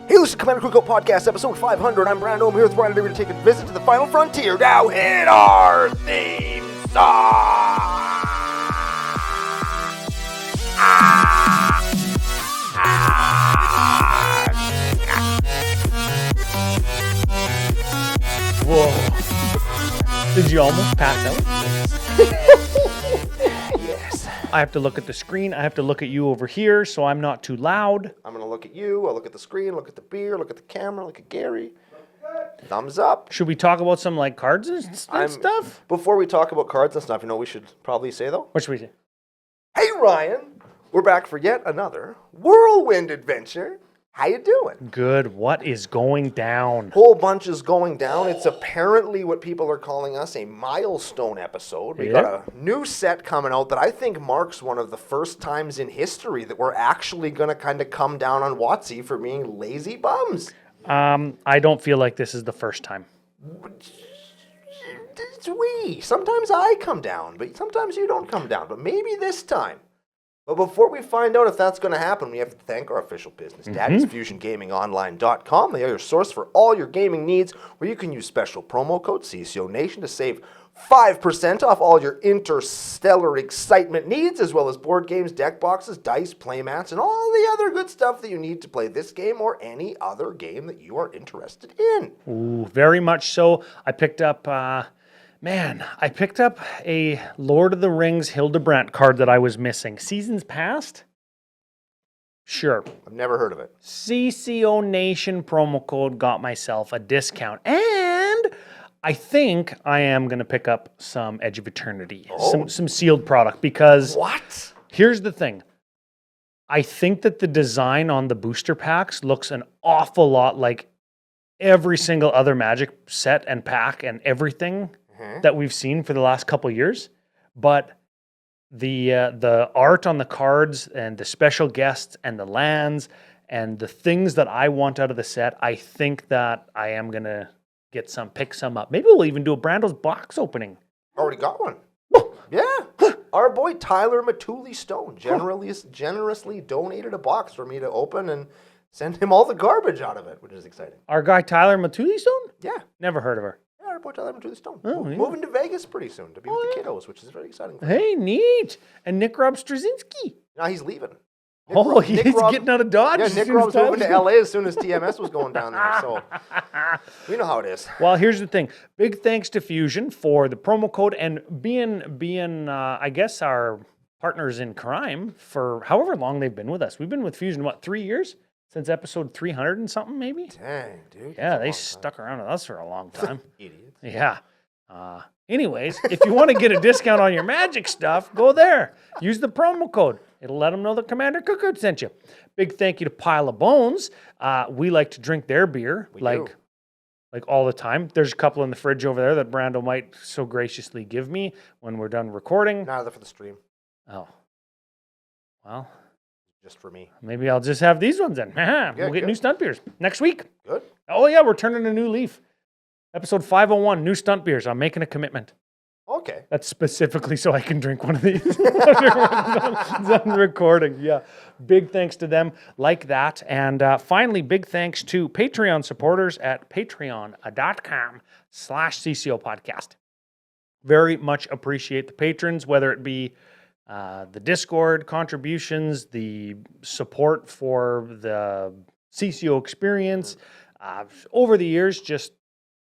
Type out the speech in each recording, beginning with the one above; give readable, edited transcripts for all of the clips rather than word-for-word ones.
Hey, this is Commander Cookout Podcast, episode 500. I'm Brando. I'm here with Ryan to take a visit to the final frontier. Now hit our theme song! Whoa. Did you almost pass out? Yes. I have to look at the screen. I have to look at you over here so I'm not too loud. I'm going to look at you. I'll look at the screen, look at the beer, look at the camera, look at Gary. Thumbs up. Should we talk about some like cards and stuff? Before we talk about cards and stuff, you know what we should probably say, though? What should we say? Hey, Ryan. We're back for yet another whirlwind adventure. How you doing? Good. What is going down? Whole bunch is going down. It's apparently what people are calling us a milestone episode. We got a new set coming out that I think marks one of the first times in history that we're actually going to kind of come down on WotC for being lazy bums. I don't feel like this is the first time. It's we. Sometimes I come down, but sometimes you don't come down. But maybe this time. But before we find out if that's going to happen, we have to thank our official business, Daddy'sFusionGamingOnline.com. They are your source for all your gaming needs, where you can use special promo code CCO Nation to save 5% off all your interstellar excitement needs, as well as board games, deck boxes, dice, playmats, and all the other good stuff that you need to play this game or any other game that you are interested in. Ooh, very much so. I picked up... I picked up a Lord of the Rings Hildebrandt card that I was missing. Seasons past? Sure. I've never heard of it. CCO Nation promo code got myself a discount. And I think I am going to pick up some Edge of Eternity. Oh. Some sealed product because... What? Here's the thing. I think that the design on the booster packs looks an awful lot like every single other Magic set and pack and everything that we've seen for the last couple years, but the art on the cards and the special guests and the lands and the things that I want out of the set, I think that I am gonna pick some up. Maybe we'll even do a Brando's box opening. Already got one. Yeah. Our boy Tyler Matuli Stone generously donated a box for me to open and send him all the garbage out of it, which is exciting. Our guy Tyler Matuli-Stone? Yeah. Never heard of her. Yeah, our boy Tyler Matuli Stone. Oh, yeah. Moving to Vegas pretty soon to be with the kiddos, which is very exciting. Hey, neat. And Nick Rob Straczynski. Now he's leaving. He's getting out of Dodge. Yeah, Nick Rob's moving to LA as soon as TMS was going down there, so we know how it is. Well, here's the thing. Big thanks to Fusion for the promo code and being I guess, our partners in crime for however long they've been with us. We've been with Fusion, 3 years? Since episode 300 and something, maybe? Dang, dude. Yeah, they stuck around with us for a long time. Idiots. Yeah. Anyways, if you want to get a discount on your Magic stuff, go there. Use the promo code. It'll let them know that Commander Cookout sent you. Big thank you to Pile of Bones. We like to drink their beer, like all the time. There's a couple in the fridge over there that Brando might so graciously give me when we're done recording. Nah, they're for the stream. Oh. Well... Just for me. Maybe I'll just have these ones then. We'll get new stunt beers next week. Good. Oh, yeah, we're turning a new leaf. Episode 501, new stunt beers. I'm making a commitment. Okay. That's specifically so I can drink one of these on recording. Yeah. Big thanks to them like that. And finally, big thanks to Patreon supporters at patreon.com/CCO podcast. Very much appreciate the patrons, whether it be the Discord contributions, the support for the CCO experience, over the years, just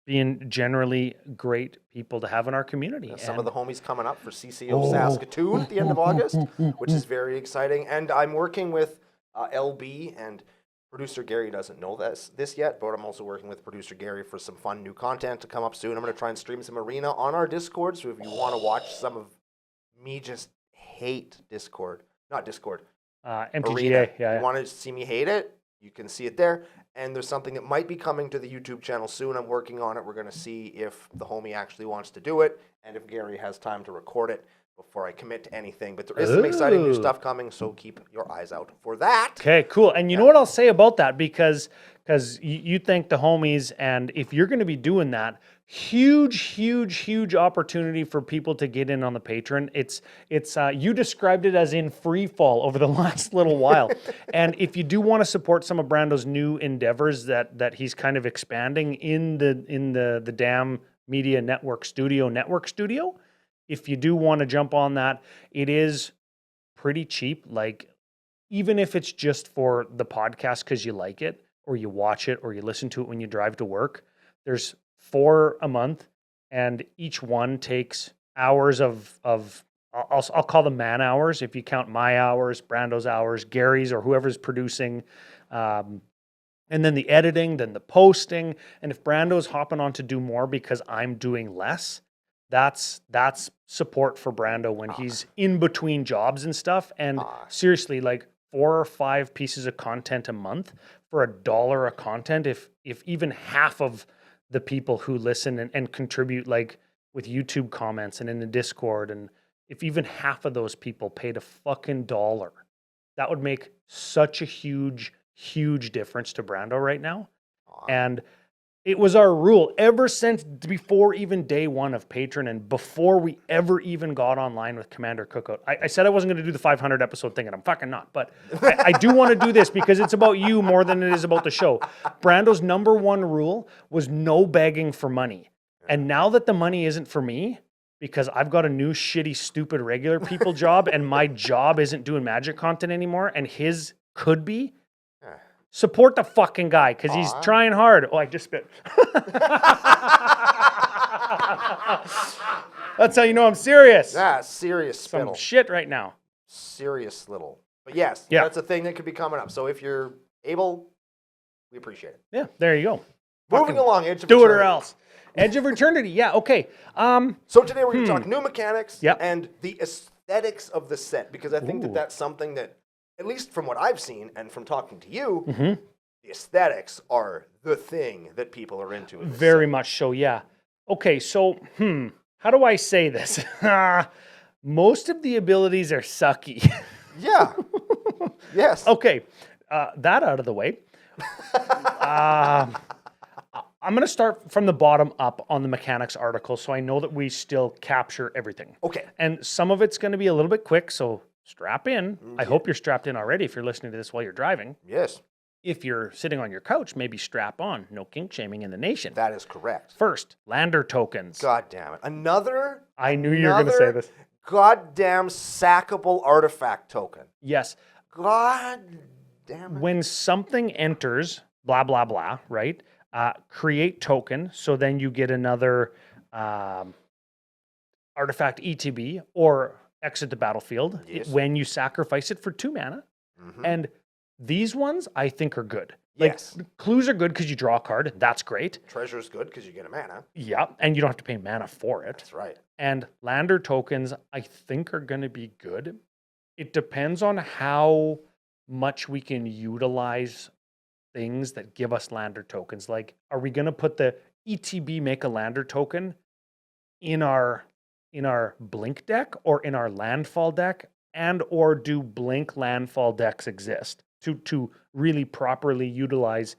being generally great people to have in our community. Some of the homies coming up for CCO Saskatoon at the end of August, which is very exciting. And I'm working with LB, and producer Gary doesn't know this yet, but I'm also working with producer Gary for some fun new content to come up soon. I'm going to try and stream some Arena on our Discord, so if you want to watch some of me just hate Discord. Not Discord. MTGA, Arena. yeah. You want to see me hate it? You can see it there. And there's something that might be coming to the YouTube channel soon. I'm working on it. We're going to see if the homie actually wants to do it and if Gary has time to record it. before I commit to anything. But there is some exciting new Ooh. stuff coming, so keep your eyes out for that. Okay, cool. And you know what I'll say about that, because you thank the homies, and if you're going to be doing that, huge opportunity for people to get in on the Patreon. It's you described it as in free fall over the last little while. And if you do want to support some of Brando's new endeavors that he's kind of expanding in the damn media network studio, if you do want to jump on that, it is pretty cheap. Like, even if it's just for the podcast because you like it, or you watch it, or you listen to it when you drive to work, there's 4 a month, and each one takes hours of I'll call them man hours if you count my hours, Brando's hours, Gary's, or whoever's producing, and then the editing, then the posting. And if Brando's hopping on to do more because I'm doing less, that's support for Brando when he's in between jobs and stuff. And seriously, like 4 or 5 pieces of content a month for $1 a content, if even half of the people who listen and contribute, like with YouTube comments and in the Discord, and if even half of those people paid a fucking $1, that would make such a huge difference to Brando right now. And it was our rule ever since before even day 1 of Patreon, and before we ever even got online with Commander Cookout. I said I wasn't going to do the 500 episode thing, and I'm fucking not. But I do want to do this because it's about you more than it is about the show. Brando's number 1 rule was no begging for money. And now that the money isn't for me, because I've got a new shitty, stupid, regular people job, and my job isn't doing magic content anymore, and his could be, support the fucking guy, because he's trying hard. Oh, I just spit. That's how you know I'm serious. Yeah, serious Some spittle. shit right now. Serious little. But yes, Yeah. that's a thing that could be coming up. So if you're able, we appreciate it. Yeah, there you go. Moving along, Edge of Do it or Eternity. else. Edge of Eternity. Yeah, okay. So today we're going to talk new mechanics Yep. and the aesthetics of the set, because I think that that's something that, at least from what I've seen and from talking to you, the aesthetics are the thing that people are into. In this Very set. much so, yeah. Okay, so, how do I say this? Most of the abilities are sucky. Yeah. Yes. Okay, that out of the way. I'm going to start from the bottom up on the mechanics article, so I know that we still capture everything. Okay. And some of it's going to be a little bit quick, so strap in. I hope you're strapped in already if you're listening to this while you're driving. Yes, If you're sitting on your couch, maybe strap on. No kink shaming in the nation. that is correct. First, lander tokens. God damn it. Another I knew you were going to say this. goddamn sackable artifact token. Yes. God damn it. When something enters, blah, blah, blah, right? Create token, so then you get another artifact ETB, or exit the battlefield Yes. when you sacrifice it for 2 mana. And these ones I think are good. Yes. Clues are good because you draw a card. That's great. Treasure's good because you get a mana. Yeah, and you don't have to pay mana for it. That's right. And lander tokens, I think, are going to be good. It depends on how much we can utilize things that give us lander tokens. Like, are we going to put the ETB make a lander token in our blink deck or in our landfall deck, and or do blink landfall decks exist to really properly utilize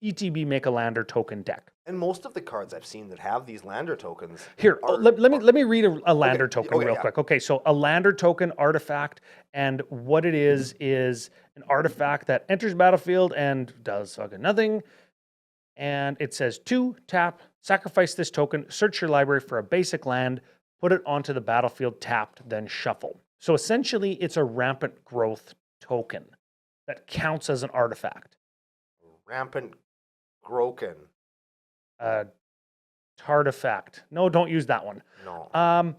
ETB make a lander token deck? And most of the cards I've seen that have these lander tokens. Here, let me read a lander token okay, real yeah. quick. Okay, so a lander token artifact, and what it is an artifact that enters battlefield and does fucking nothing. And it says 2, tap, sacrifice this token, search your library for a basic land, put it onto the battlefield tapped, then shuffle. So essentially, it's a rampant growth token that counts as an artifact. Rampant Groken. Tartifact. No, don't use that one. No.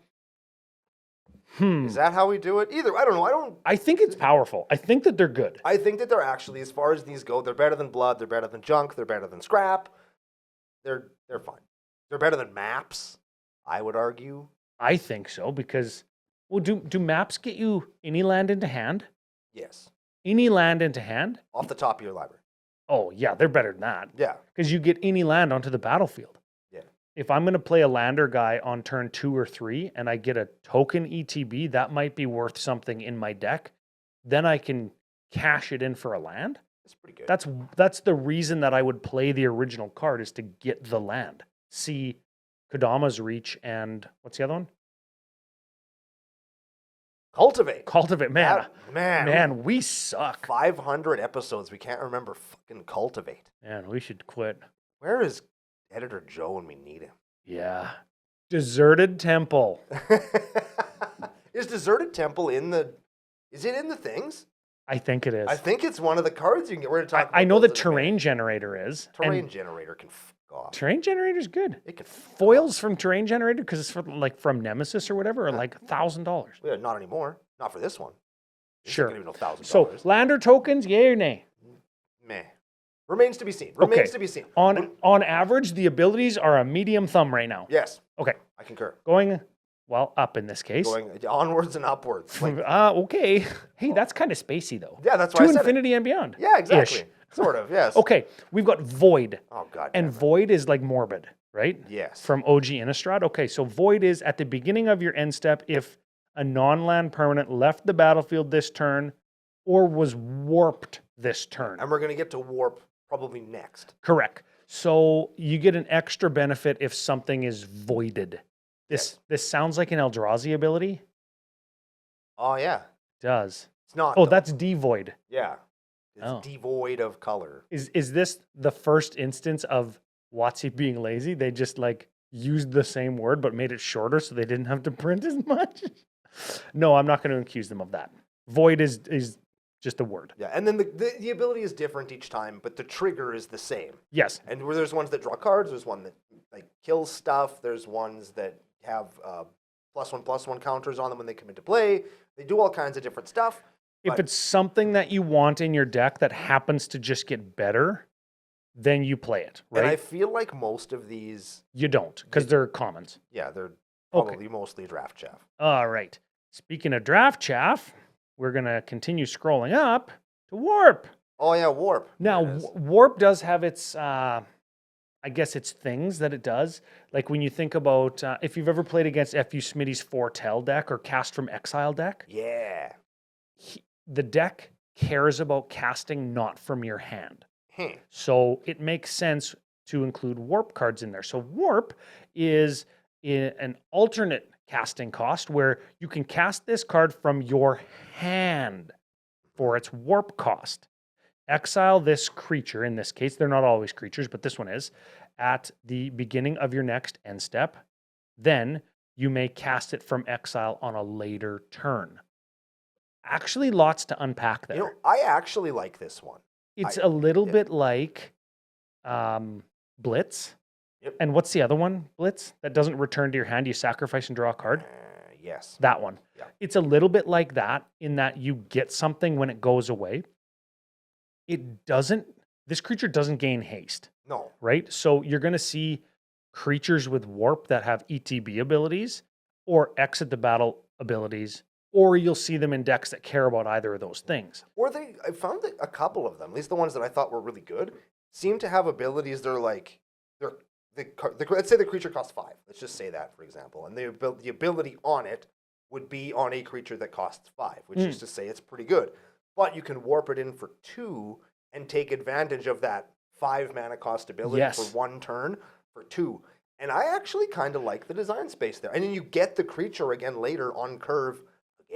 Is that how we do it? Either. I don't know. I think it's powerful. I think that they're good. I think that they're actually, as far as these go, they're better than blood, they're better than junk, they're better than scrap. They're fine. They're better than maps, I would argue. I think so, because, well, do maps get you any land into hand? Yes. Any land into hand? Off the top of your library. Oh, yeah, they're better than that. Yeah. Because you get any land onto the battlefield. Yeah. if I'm going to play a lander guy on turn 2 or 3 and I get a token ETB, that might be worth something in my deck. Then I can cash it in for a land. That's pretty good. That's the reason that I would play the original card, is to get the land. See Kodama's Reach and what's the other one? Cultivate. Cultivate. Man, we suck. 500 episodes. We can't remember fucking Cultivate. Man, we should quit. Where is Editor Joe when we need him? Yeah. Deserted Temple. Is Deserted Temple in the... Is it in the things? I think it is. I think it's one of the cards you can get. We're going to talk about I know the those in a minute. Terrain Generator is. Terrain Generator can fuck off. Terrain Generator's good. It can fuck Foils from Terrain Generator, because it's from Nemesis or whatever, are like $1,000. Yeah, not anymore. Not for this one. This Sure. isn't even $1,000. So lander tokens, yay or nay? Meh. Remains to be seen. To be seen. On average, the abilities are a medium thumb right now. Yes. Okay. I concur. Going, well, up in this case. Going onwards and upwards. Like, Okay. Hey, that's kind of spacey, though. yeah, that's why I To said infinity and beyond. Yeah, exactly. Ish. Sort of, yes. Okay, we've got Void. Oh, God. And damn it. Void is like Morbid, right? Yes. From OG Innistrad. Okay, so Void is at the beginning of your end step if a non-land permanent left the battlefield this turn or was warped this turn. And we're going to get to Warp probably next. Correct. So you get an extra benefit if something is voided. This sounds like an Eldrazi ability. Oh, yeah. It does. It's not. Oh, though. that's devoid. Yeah. It's Oh. devoid of color. Is this the first instance of WotC being lazy? They just like used the same word but made it shorter so they didn't have to print as much? No, I'm not going to accuse them of that. Void is just a word. Yeah, and then the /ability is different each time, but the trigger is the same. Yes. And where there's ones that draw cards, there's one that like kills stuff, there's ones that have +1/+1 counters on them when they come into play. They do all kinds of different stuff. If it's something that you want in your deck that happens to just get better, then you play it, right? And I feel like most of these, You don't, because they're commons. yeah, they're Okay. probably mostly draft chaff. All right. Speaking of draft chaff, we're going to continue scrolling up to Warp. Oh yeah, Warp. Now, There it is. Warp does have its, I guess it's things that it does. Like when you think about, if you've ever played against FU Smitty's Foretell deck or Cast from Exile deck, Yeah. the deck cares about casting not from your hand. So it makes sense to include Warp cards in there. So Warp is an alternate casting cost where you can cast this card from your hand for its Warp cost. Exile this creature, in this case, they're not always creatures, but this one is, at the beginning of your next end step. Then you may cast it from exile on a later turn. Actually, lots to unpack there. You know, I actually like this one. It's a little bit like Blitz. Yep. And what's the other one, Blitz? That doesn't return to your hand. You sacrifice and draw a card. Yes. That one. Yeah. It's a little bit like that in that you get something when it goes away. This creature doesn't gain haste, No. right? So you're going to see creatures with Warp that have ETB abilities or exit the battle abilities, or you'll see them in decks that care about either of those things. Or I found that a couple of them, at least the ones that I thought were really good, seem to have abilities. Let's say the creature costs 5. Let's just say that, for example, and the ability on it would be on a creature that costs 5, which is to say it's pretty good. But you can warp it in for 2 and take advantage of that 5 mana cost ability Yes. for 1 turn for 2. And I actually kind of like the design space there. And then you get the creature again later on curve.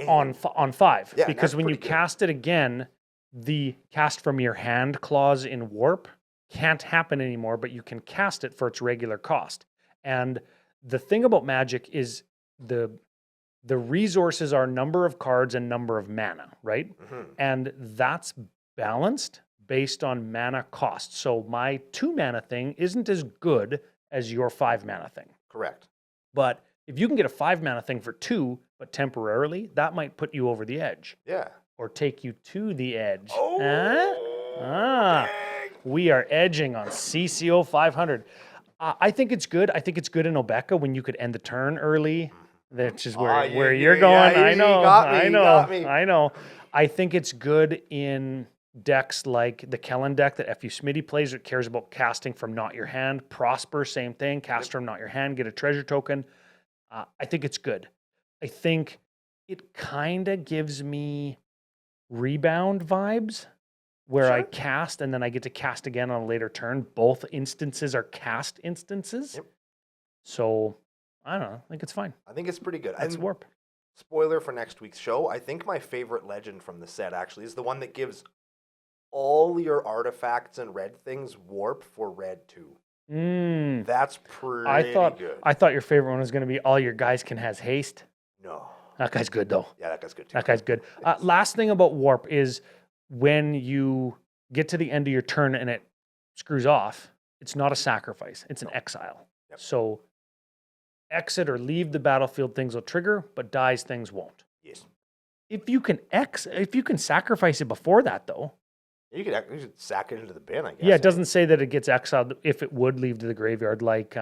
On 5. Yeah, Because that's when you pretty good. cast it again, the cast from your hand clause in Warp can't happen anymore, but you can cast it for its regular cost. And the thing about Magic is the resources are number of cards and number of mana, right? Mhm. And that's balanced based on mana cost. So my 2 mana thing isn't as good as your 5 mana thing. Correct. But if you can get a 5 mana thing for 2, but temporarily, that might put you over the edge Yeah. or take you to the edge. Oh, Ah, we are edging on CCO 500. I think it's good. I think it's good in Obeka when you could end the turn early. That's just where you're going. yeah, I you know. got me, I you know. got me. I know. I think it's good in decks like the Kellen deck that FU Smitty plays, it cares about casting from not your hand. Prosper, same thing. Cast from not your hand, get a treasure token. I think it's good. I think it kind of gives me rebound vibes where I Sure. cast and then I get to cast again on a later turn. Both instances are cast instances. Yep. So I don't know. I think it's fine. I think it's pretty good. That's And warp. spoiler for next week's show, I think my favorite legend from the set actually is the one that gives all your artifacts and red things warp for red 2. That's pretty good. I thought your favorite one was going to be all your guys can has haste. No. That guy's good though. Yeah, that guy's good too. That guy's good. Last thing about warp is when you get to the end of your turn and it screws off, it's not a sacrifice. It's an exile. Yep. So exit or leave the battlefield, things will trigger, but dies things won't. Yes. If you can sacrifice it before that though. You could sack it into the bin, I guess. Yeah, it doesn't say that it gets exiled if it would leave to the graveyard, like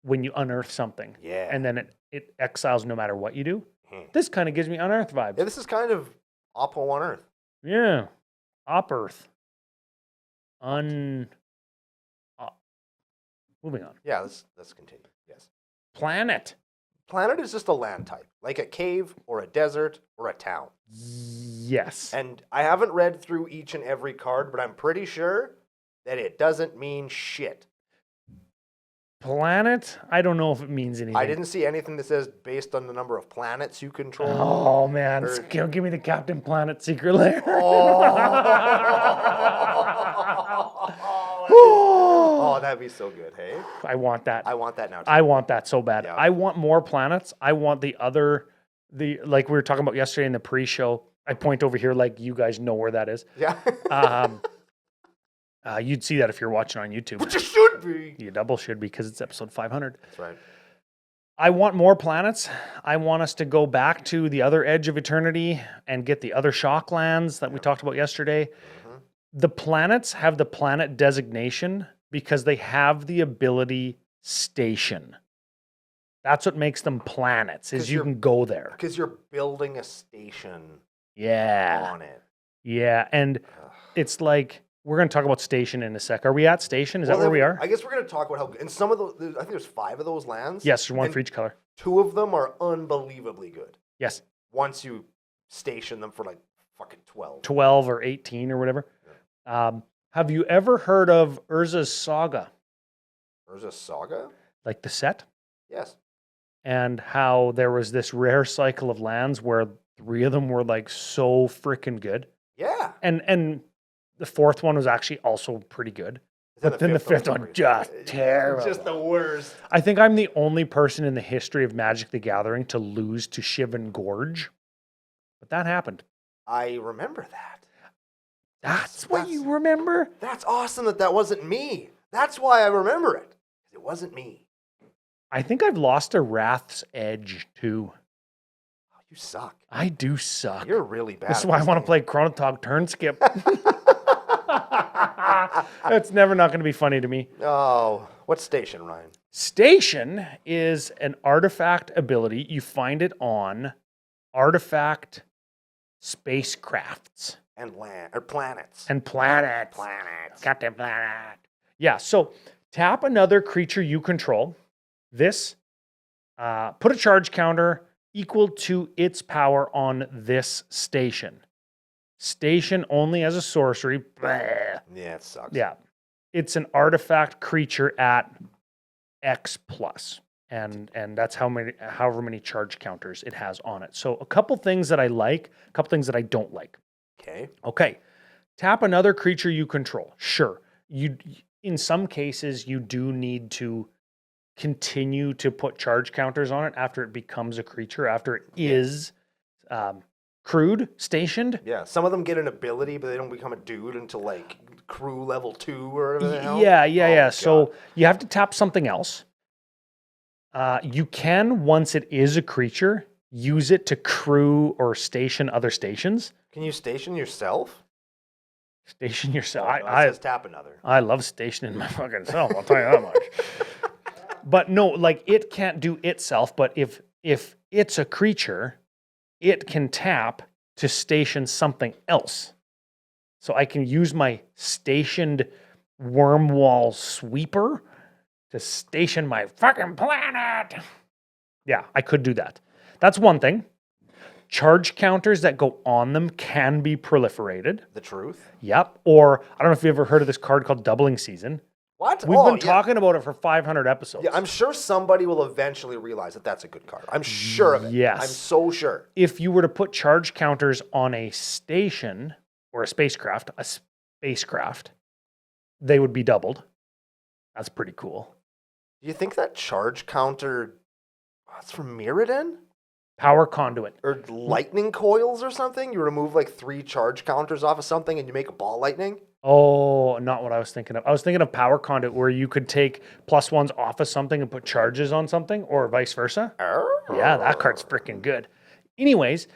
when you unearth something. Yeah. And then it exiles no matter what you do. Hmm. This kind of gives me unearth vibes. Yeah, this is kind of Oppo on Earth. Yeah. Op Earth. Moving on. Yeah, let's continue. Yes. Planet. Planet is just a land type, like a cave or a desert or a town. Yes. And I haven't read through each and every card, but I'm pretty sure that it doesn't mean shit. Planet, I don't know if it means anything. I didn't see anything that says based on the number of planets you control. Oh, man. Or- Give me the Captain Planet secret lair. Oh, that'd be so good, hey? I want that. I want that now, too. I want that so bad. Yeah. I want more planets. I want like we were talking about yesterday in the pre-show. I point over here like you guys know where that is. Yeah. You'd see that if you're watching on YouTube. But you should be. You double should because it's episode 500. That's right. I want more planets. I want us to go back to the other Edge of Eternity and get the other shock lands that we talked about yesterday. Mm-hmm. The planets have the planet designation because they have the ability station. That's what makes them planets, is 'Cause you you're- can go there. Because you're building a station Yeah. on it. Yeah. And Ugh. it's like, we're going to talk about station in a sec. Are we at station? Is that Well, where then we are? I guess we're going to talk about how, and some of those, I think there's 5 of those lands. Yes, there's one and for each color. 2 of them are unbelievably good. Yes. Once you station them for like fucking 12. 12 or 18 or whatever. Have you ever heard of Urza's Saga, There's a saga? like the set? Yes. And how there was this rare cycle of lands where 3 of them were like so freaking good. Yeah. And the 4th one was actually also pretty good. And But then the fifth one, just terrible. Just the worst. I think I'm the only person in the history of Magic the Gathering to lose to Shivan Gorge. But that happened. I remember that. That's what you remember? That's awesome that wasn't me. That's why I remember it. It wasn't me. I think I've lost to Wrath's Edge too. Oh, you suck. I do suck. You're really bad. This is at why I this want to game. play Chronotog Turn Skip. It's never not going to be funny to me. Oh, what station, Ryan? Station is an artifact ability. You find it on artifact spacecrafts And land or planets. and planets. Planets. Captain Planet. Yeah, so tap another creature you control. This, put a charge counter equal to its power on this station. Station only as a sorcery. Bleh. Yeah, it sucks. Yeah. It's an artifact creature at X plus. And that's however many charge counters it has on it. So a couple things that I like, a couple things that I don't like. Okay. Okay. Tap another creature you control. Sure. In some cases you do need to continue to put charge counters on it after it becomes a creature, after it is crewed, stationed. Yeah, some of them get an ability, but they don't become a dude until like crew level 2 or whatever the hell. Yeah. Oh, So God. you have to tap something else. You can, once it is a creature, use it to crew or station other stations. Can you station yourself? Station yourself. Oh, it says tap another. I love stationing my fucking self. I'll tell you that much. But no, like it can't do itself. But if it's a creature, it can tap to station something else. So I can use my stationed worm wall sweeper to station my fucking planet. Yeah, I could do that. That's one thing. Charge counters that go on them can be proliferated. The truth. Yep. Or I don't know if you've ever heard of this card called Doubling Season. What? We've been talking about it for 500 episodes. Yeah, I'm sure somebody will eventually realize that that's a good card. I'm sure of it. Yes. I'm so sure. If you were to put charge counters on a station or a spacecraft, they would be doubled. That's pretty cool. Do you think that charge counter, that's from Mirrodin? Power conduit. Or lightning coils or something? You remove like 3 charge counters off of something and you make a ball lightning? Oh, not what I was thinking of. I was thinking of power conduit where you could take +1s off of something and put charges on something or vice versa. Yeah, that card's freaking good. Anyways,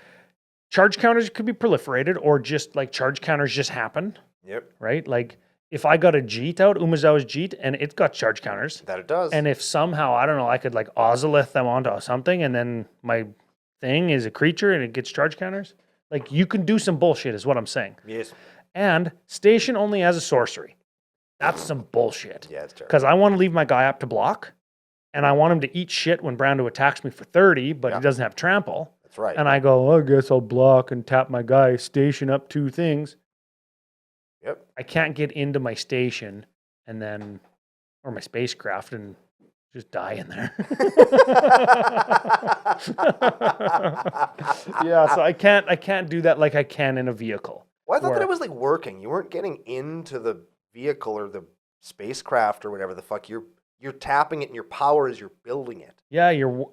charge counters could be proliferated or just like charge counters just happen. Yep. Right? Like if I got a Jeet out, Umezawa's Jeet, and it's got charge counters. That it does. And if somehow, I don't know, I could like Ozolith them onto something and then my thing is a creature and it gets charge counters. Like you can do some bullshit is what I'm saying. Yes. And station only has a sorcery. That's some bullshit. Yeah, it's terrible. Because I want to leave my guy up to block, and I want him to eat shit when Brando attacks me for 30, but he doesn't have trample. That's right. And I go, I guess I'll block and tap my guy, station up 2 things. Yep. I can't get into my station and then, or my spacecraft and just die in there. Yeah, so I can't do that like I can in a vehicle. Well, I thought that it was like working. You weren't getting into the vehicle or the spacecraft or whatever the fuck. You're tapping it, and your power is you're building it. Yeah, you're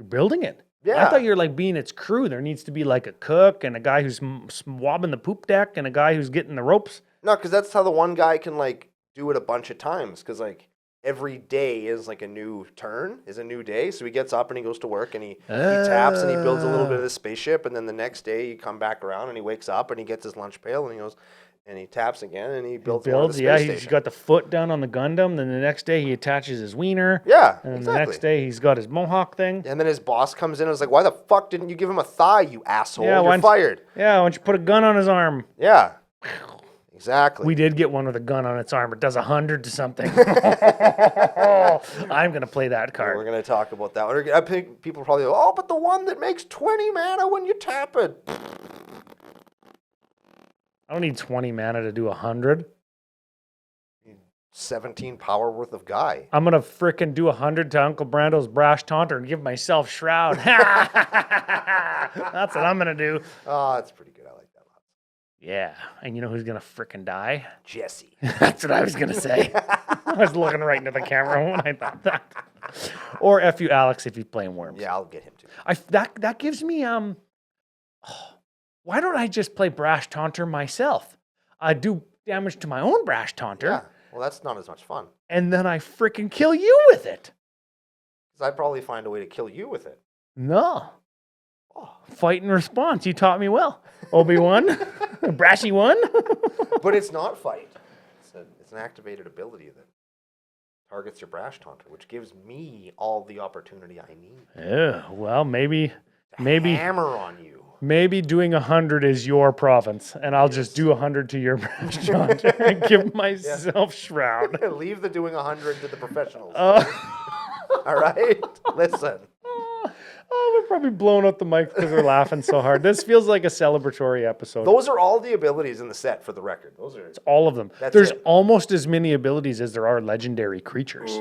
building it. Yeah. I thought you're like being its crew. There needs to be like a cook and a guy who's swabbing the poop deck and a guy who's getting the ropes. No, because that's how the one guy can like do it a bunch of times. Because like every day is like a new turn, is a new day. So he gets up and he goes to work and he taps and he builds a little bit of the spaceship. And then the next day you come back around and he wakes up and he gets his lunch pail and he goes and he taps again and he builds more of the space He's station. got the foot down on the Gundam. Then the next day he attaches his wiener. Yeah, And then exactly. the next day he's got his mohawk thing. And then his boss comes in and is like, why the fuck didn't you give him a thigh, you asshole? Yeah, You're fired. Yeah, why don't you put a gun on his arm? Yeah, exactly. We did get one with a gun on its arm. It does 100 to something. I'm going to play that We're card. going to talk about that one. I think people probably go, oh, but the one that makes 20 mana when you tap it. I don't need 20 mana to do 100. 17 power worth of guy. I'm going to frickin' do 100 to Uncle Brando's Brash Taunter and give myself Shroud. That's what I'm going to do. Oh, that's pretty good. I like that a lot. Yeah. And you know who's going to frickin' die? Jesse. That's what I was going to say. I was looking right into the camera when I thought that. Or F you, Alex, if he's playing Worms. Yeah, I'll get him too. That gives me, why don't I just play Brash Taunter myself? I do damage to my own Brash Taunter. Yeah, well, that's not as much fun. And then I frickin' kill you with it. Because I'd probably find a way to kill you with it. No. Oh. Fight and response. You taught me well. Obi-Wan? Brashy one? But it's not fight. It's an activated ability that targets your Brash Taunter, which gives me all the opportunity I need. Yeah, well, maybe Hammer on you. Maybe doing 100 is your province, and I'll just do 100 to your Brash Taunter and give myself Shroud. Leave the doing 100 to the professionals. Uh, All right? Listen. Oh, we're probably blowing out the mic because we're laughing so hard. This feels like a celebratory episode. Those are all the abilities in the set, for the record. Those are All of them. That's There's it. almost as many abilities as there are legendary creatures,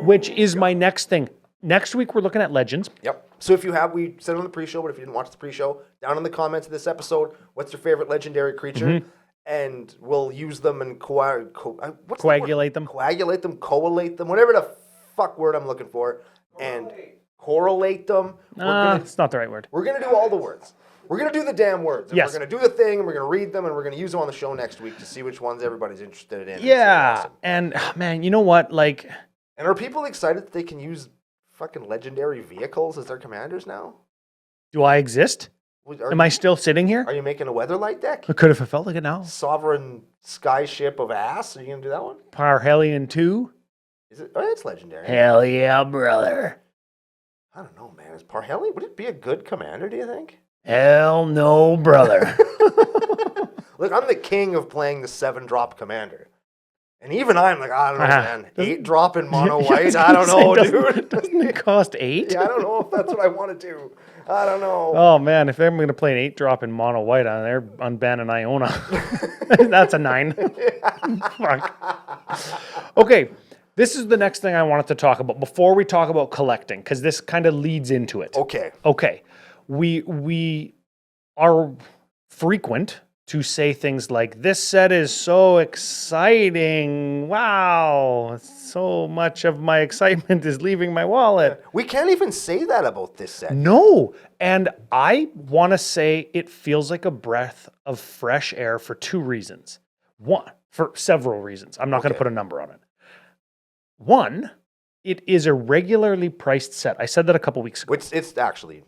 which is my next thing. Next week, we're looking at legends. Yep. So if you have, we said it on the pre-show, but if you didn't watch the pre-show, down in the comments of this episode, what's your favorite legendary creature? Mm-hmm. And we'll use them and what's the word? Coagulate them. Coagulate them, collate them, whatever the fuck word I'm looking for, and correlate them. It's not the right word. We're gonna do all the words. We're gonna do the damn words. And Yes. We're gonna do the thing, and we're gonna read them, and we're gonna use them on the show next week to see which ones everybody's interested in. Yeah, and man, you know what? Like, And are people excited that they can use fucking legendary vehicles as their commanders now? do I exist? Am I still sitting here? Are you making a Weatherlight deck? I could if I felt like it now. Sovereign Skyship of Ass? Are you gonna do that one? Parhelion 2. Is it? Oh, it's legendary. Hell yeah, brother. I don't know, man. Is Parhelion? Would it be a good commander? Do you think? Hell no, brother. Look, I'm the king of playing the 7-drop commander. And even I'm like, I don't know, man. 8-drop in mono white? I don't know, dude. Doesn't it cost 8? Yeah, I don't know if that's what I want to do. I don't know. Oh, man, if I'm going to play an 8-drop in mono white on there, unbanning Iona. That's a 9. Fuck. Okay, this is the next thing I wanted to talk about before we talk about collecting, because this kind of leads into it. Okay. We are frequent to say things like, this set is so exciting. Wow, so much of my excitement is leaving my wallet. We can't even say that about this set. No, and I want to say it feels like a breath of fresh air for 2 reasons. One, for several reasons. I'm not going to put a number on it. One, it is a regularly priced set. I said that a couple weeks ago. It's actually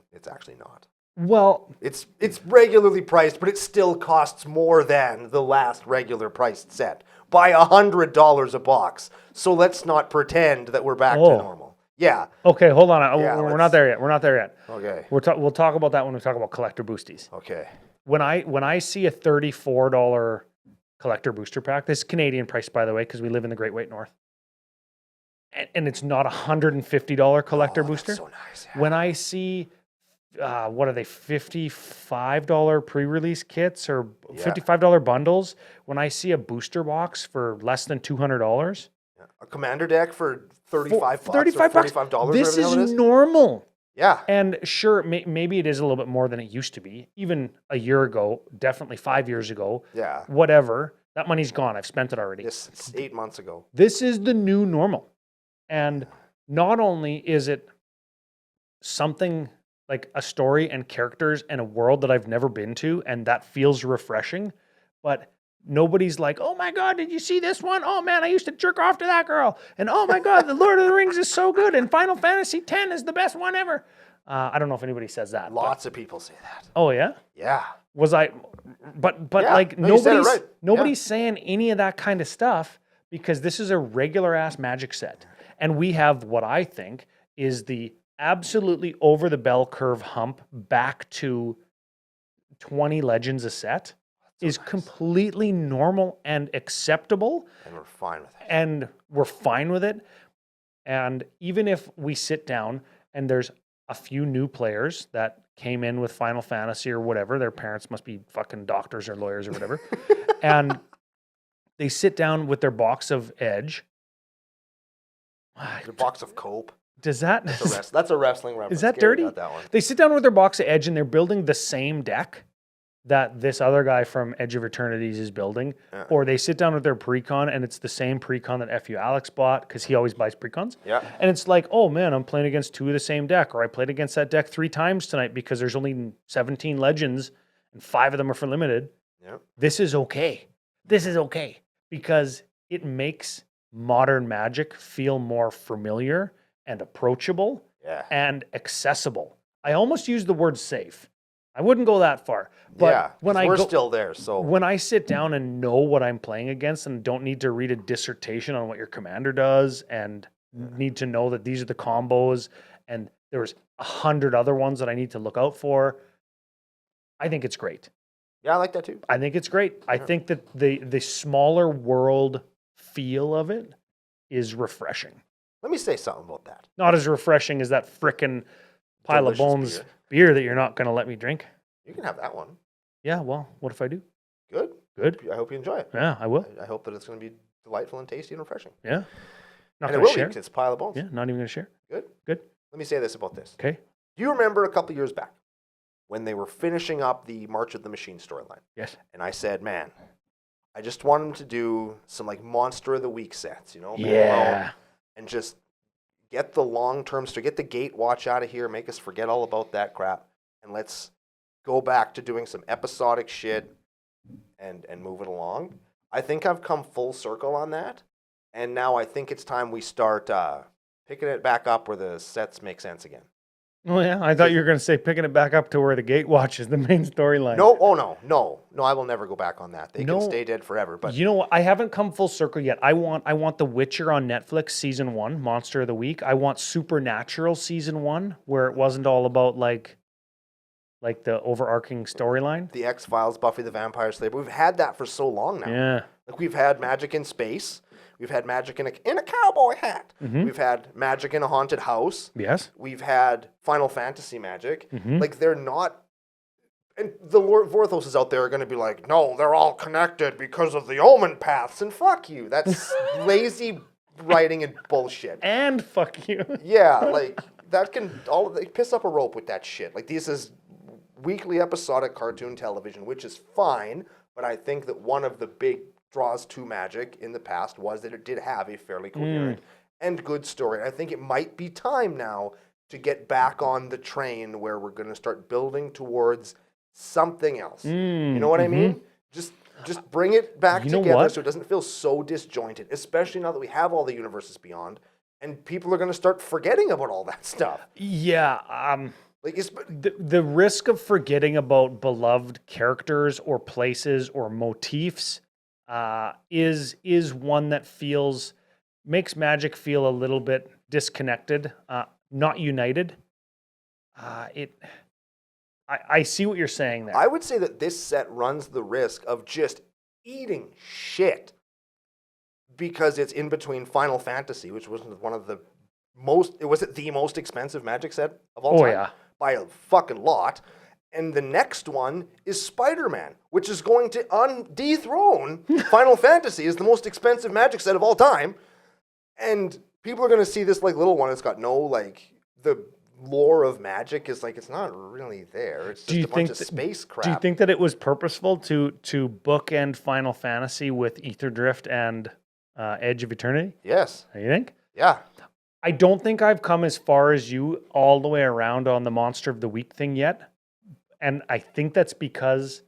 not. Well, it's regularly priced, but it still costs more than the last regular priced set by $100 a box. So let's not pretend that we're back to normal. Yeah. Okay, hold on. We're not there yet. Okay. We'll talk about that when we talk about collector boosties. Okay. When I see a $34 collector booster pack, this is Canadian price, by the way, because we live in the Great White North, and it's not a $150 collector booster. That's so nice. Yeah. When I see what are they, $55 pre-release kits or $55 bundles? When I see a booster box for less than $200, a commander deck for $35 $45, this is normal. Yeah. And sure, maybe it is a little bit more than it used to be. Even a year ago, definitely 5 years ago. Yeah. Whatever. That money's gone. I've spent it already. It's 8 months ago. This is the new normal. And not only is it something like a story and characters and a world that I've never been to, and that feels refreshing, but nobody's like, oh my God, did you see this one? Oh man, I used to jerk off to that girl. And oh my God, the Lord of the Rings is so good, and Final Fantasy X is the best one ever. I don't know if anybody says that. Lots of people say that. Oh yeah? Yeah. Was I, but Yeah. like No, you said it right. nobody's saying any of that kind of stuff, because this is a regular ass Magic set. And we have what I think is the absolutely over the bell curve hump back to 20 Legends a set is completely normal and acceptable. And we're fine with it. And we're fine with it. And even if we sit down and there's a few new players that came in with Final Fantasy or whatever, their parents must be fucking doctors or lawyers or whatever, and they sit down with their box of Edge. Your box of Cope. Does that... That's a wrestling reference. Is that Gary dirty? got that one. They sit down with their box of Edge and they're building the same deck that this other guy from Edge of Eternities is building. Yeah. Or they sit down with their precon and it's the same precon that FU Alex bought, because he always buys precons. Yeah. And it's like, oh man, I'm playing against 2 of the same deck, or I played against that deck 3 times tonight because there's only 17 Legends and 5 of them are for limited. Yeah. This is okay. This is okay because it makes modern Magic feel more familiar and approachable and accessible. I almost use the word safe. I wouldn't go that far. But when we're still there. So when I sit down and know what I'm playing against and don't need to read a dissertation on what your commander does and need to know that these are the combos and there's 100 other ones that I need to look out for, I think it's great. Yeah, I like that too. I think it's great. I think that the smaller world feel of it is refreshing. Let me say something about that. Not as refreshing as that frickin' pile Delicious of bones beer that you're not going to let me drink. You can have that one. Yeah, well, what if I do? Good. Good. I hope you enjoy it. Yeah, I will. I hope that it's going to be delightful and tasty and refreshing. Yeah. Not And it going will to share. be, 'cause it's a pile of bones. Yeah, not even going to share. Good. Good. Let me say this about this. Okay. Do you remember a couple years back when they were finishing up the March of the Machine storyline? Yes. And I said, man, I just want them to do some like Monster of the Week sets, you know? Yeah. And just get the long-term story, get the Gatewatch out of here, make us forget all about that crap, and let's go back to doing some episodic shit and move it along. I think I've come full circle on that, and now I think it's time we start picking it back up where the sets make sense again. Oh, yeah. I thought you were going to say picking it back up to where the Gatewatch is the main storyline. No, no, I will never go back on that. They can stay dead forever. But you know what? I haven't come full circle yet. I want The Witcher on Netflix season 1, Monster of the Week. I want Supernatural season 1, where it wasn't all about like like the overarching storyline. The X-Files, Buffy the Vampire Slayer. We've had that for so long now. Yeah. Like we've had magic in space. We've had magic in a cowboy hat. We've had magic in a haunted house. Yes. We've had Final Fantasy magic. Mm-hmm. Like they're not. And the Vorthoses out there are going to be like, no, they're all connected because of the omen paths. And fuck you. That's lazy writing and bullshit. And fuck you. Yeah, like that can all they piss up a rope with that shit. Like this is weekly episodic cartoon television, which is fine. But I think that one of the big draws to magic in the past was that it did have a fairly coherent and good story. I think it might be time now to get back on the train where we're going to start building towards something else. You know what I mean? Just bring it back You know together what? so it doesn't feel so disjointed, especially now that we have all the universes beyond, and people are going to start forgetting about all that stuff. Yeah. Like it's, The risk of forgetting about beloved characters or places or motifs is one that makes magic feel a little bit disconnected, not united. I see what you're saying there. I would say that this set runs the risk of just eating shit because it's in between Final Fantasy, which was one of the the most expensive Magic set of all time? Yeah. By a fucking lot. And the next one is Spider-Man, which is going to dethrone Final Fantasy as the most expensive Magic set of all time. And people are going to see this like little one. It's got no like the lore of magic is like it's not really there. It's just a bunch of space crap. Do you think that it was purposeful to bookend Final Fantasy with Ether Drift and Edge of Eternity? Yes. You think? Yeah. I don't think I've come as far as you all the way around on the Monster of the Week thing yet. And I think that's because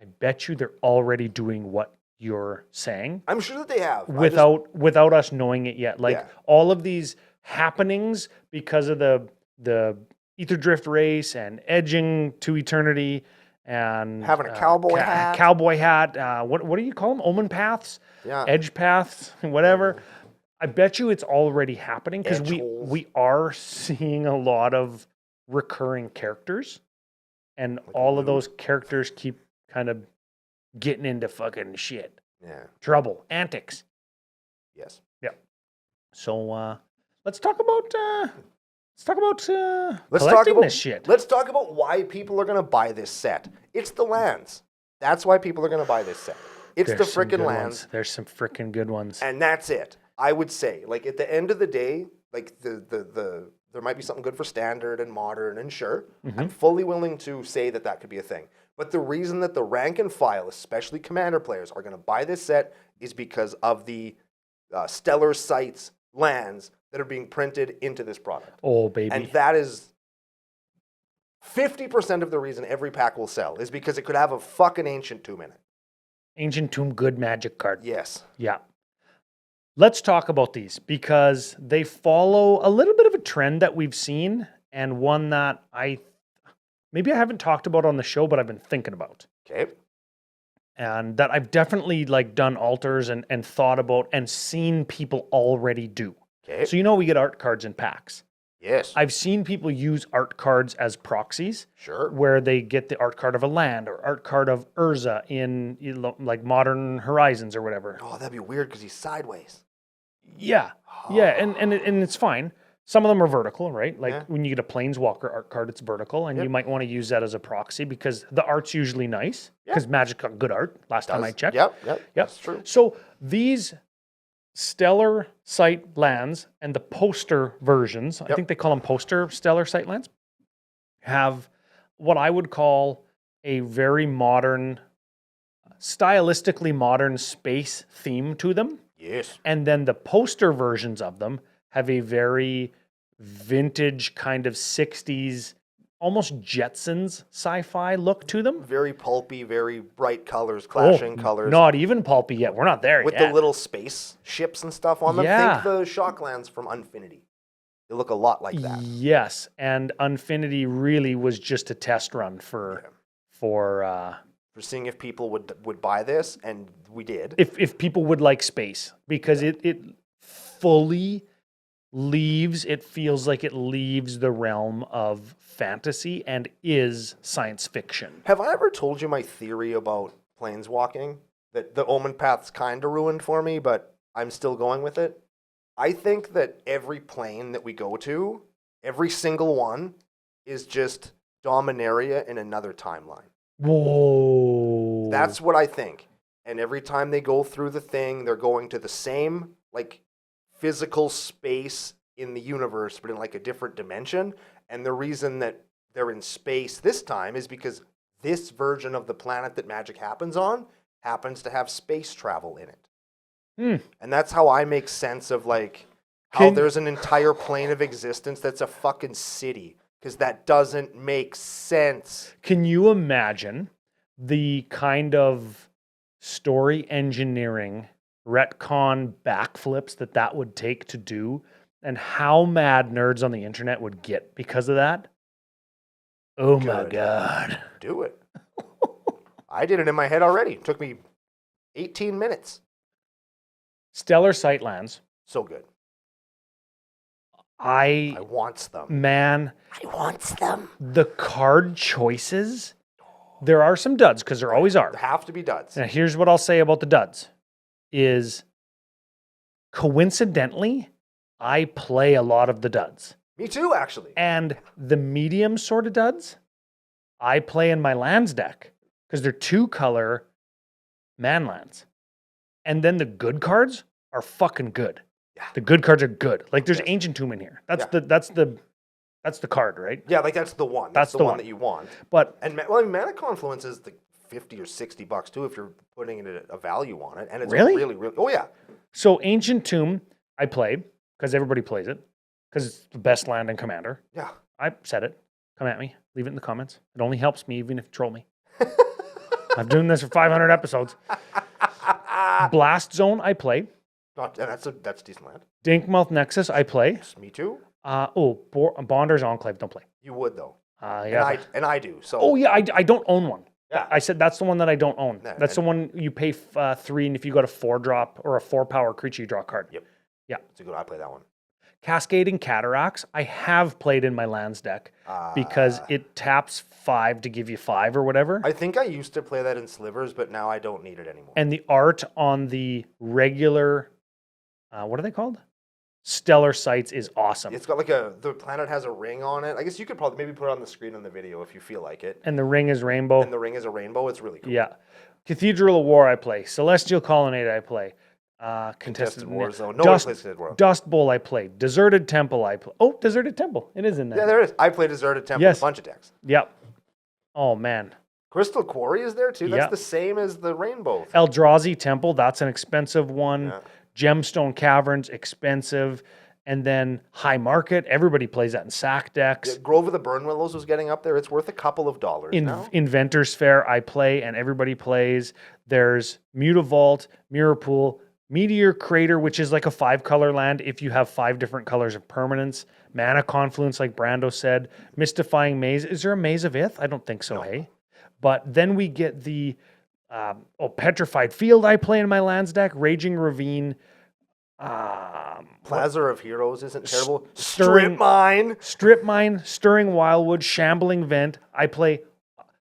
I bet you they're already doing what you're saying. I'm sure that they have. Without us knowing it yet. Like Yeah. all of these happenings because of the Ether Drift race and edging to eternity and Having a cowboy hat. Cowboy hat. What do you call them? Omen paths? Yeah. Edge paths, whatever. I bet you it's already happening because Edge holes. we are seeing a lot of recurring characters, and all of those characters keep kind of getting into fucking shit, Yeah. trouble, antics. Yes. Yeah. So let's talk about Let's collecting talk about this shit. Let's talk about why people are going to buy this set. It's the lands. That's why people are going to buy this set. It's There's the some freaking good lands. ones. There's some freaking good ones. And that's it. I would say, like at the end of the day, like the there might be something good for standard and modern, and sure, I'm fully willing to say that that could be a thing. But the reason that the rank and file, especially Commander players, are going to buy this set is because of the stellar sites lands that are being printed into this product. Oh baby. And that is 50% of the reason every pack will sell is because it could have a fucking ancient tomb in it. Ancient Tomb good magic card. Yes. Yeah. Let's talk about these because they follow a little bit of a trend that we've seen and one that maybe I haven't talked about on the show, but I've been thinking about. Okay. And that I've definitely like done alters and thought about and seen people already do. Okay. So we get art cards in packs. Yes. I've seen people use art cards as proxies. Sure. Where they get the art card of a land or art card of Urza in like Modern Horizons or whatever. Oh, that'd be weird because he's sideways. Yeah, yeah, and it's fine. Some of them are vertical, right? Like Yeah. when you get a Planeswalker art card, it's vertical, and you might want to use that as a proxy because the art's usually nice. Because Magic got good art last time I checked. Yep. That's true. So these stellar site lands and the poster versions, I think they call them poster stellar site lands, have what I would call a very modern, stylistically modern space theme to them. Yes. And then the poster versions of them have a very vintage kind of 60s, almost Jetsons sci-fi look to them. Very pulpy, very bright colors, clashing colors. Not even pulpy yet. We're not there with yet. the little space ships and stuff on them. Yeah. Think the Shocklands from Unfinity. They look a lot like that. Yes, and Unfinity really was just a test run for seeing if people would buy this, and we did. if people would like space because it fully it feels like it leaves the realm of fantasy and is science fiction. Have I ever told you my theory about planeswalking? That the Omen Path's kind of ruined for me, but I'm still going with it. I think that every plane that we go to, every single one, is just Dominaria in another timeline. Whoa. That's what I think. And every time they go through the thing, they're going to the same, like, physical space in the universe, but in, like, a different dimension. And the reason that they're in space this time is because this version of the planet that magic happens on happens to have space travel in it. And that's how I make sense of, like, how there's an entire plane of existence that's a fucking city. Because that doesn't make sense. Can you imagine the kind of story engineering, retcon backflips that would take to do, and how mad nerds on the internet would get because of that? Oh my God. Do it. I did it in my head already. It took me 18 minutes. Stellar Sightlands. So good. I wants them. Man. I wants them. The card choices, there are some duds, because there always are. There have to be duds. Now, here's what I'll say about the duds, is coincidentally, I play a lot of the duds. Me too, actually. And the medium sort of duds, I play in my lands deck, because they're 2-color man lands. And then the good cards are fucking good. Yeah. The good cards are good. Like there's Yes. Ancient Tomb in here. That's Yeah. that's the card, right? Yeah, like that's the one. That's the one that you want. But Mana Confluence is the $50 or $60 too if you're putting it a value on it, and it's Really? really. Oh yeah. so Ancient Tomb, I play because everybody plays it because it's the best land in Commander. Yeah. I said it. Come at me. Leave it in the comments. It only helps me, even if you troll me. I'm doing this for 500 episodes. Blast Zone, I play. That's a decent land. Dinkmouth Nexus, I play. Yes, me too. Bonder's Enclave, don't play. You would though. Yeah. And I do. So. Oh yeah, I don't own one. Yeah. I said that's the one that I don't own. Yeah, That's the one you pay 3, and if you got a 4-drop or a 4-power creature, you draw a card. Yep. Yeah. It's a good. I play that one. Cascading Cataracts, I have played in my lands deck because it taps 5 to give you 5 or whatever. I think I used to play that in Slivers, but now I don't need it anymore. And the art on the regular, what are they called? Stellar Sights is awesome. It's got like the planet has a ring on it. I guess you could probably maybe put it on the screen in the video if you feel like it. And the ring is rainbow. And the ring is a rainbow. It's really cool. Yeah. Cathedral of War, I play. Celestial Colonnade, I play. Contested War Zone. Dust Bowl, I play. Deserted Temple, I play. Oh, Deserted Temple. It is in there. Yeah, there is. I play Deserted Temple Yes. in a bunch of decks. Yep. Oh, man. Crystal Quarry is there too. That's Yeah. the same as the rainbow. Eldrazi Temple, that's an expensive one. Yeah. Gemstone Caverns, expensive. And then High Market, everybody plays that in sack decks. Yeah, Grove of the Burnwillows was getting up there. It's worth a couple of dollars now. Inventor's Fair, I play, and everybody plays. There's Mutavault, Mirror Pool, Meteor Crater, which is like a 5-color land if you have 5 different colors of permanence. Mana Confluence, like Brando said. Mystifying Maze. Is there a Maze of Ith? I don't think so, hey? But then we get the Petrified Field I play in my lands deck. Raging Ravine. Plaza of Heroes isn't terrible. Strip Mine. Strip Mine, Stirring Wildwood, Shambling Vent. I play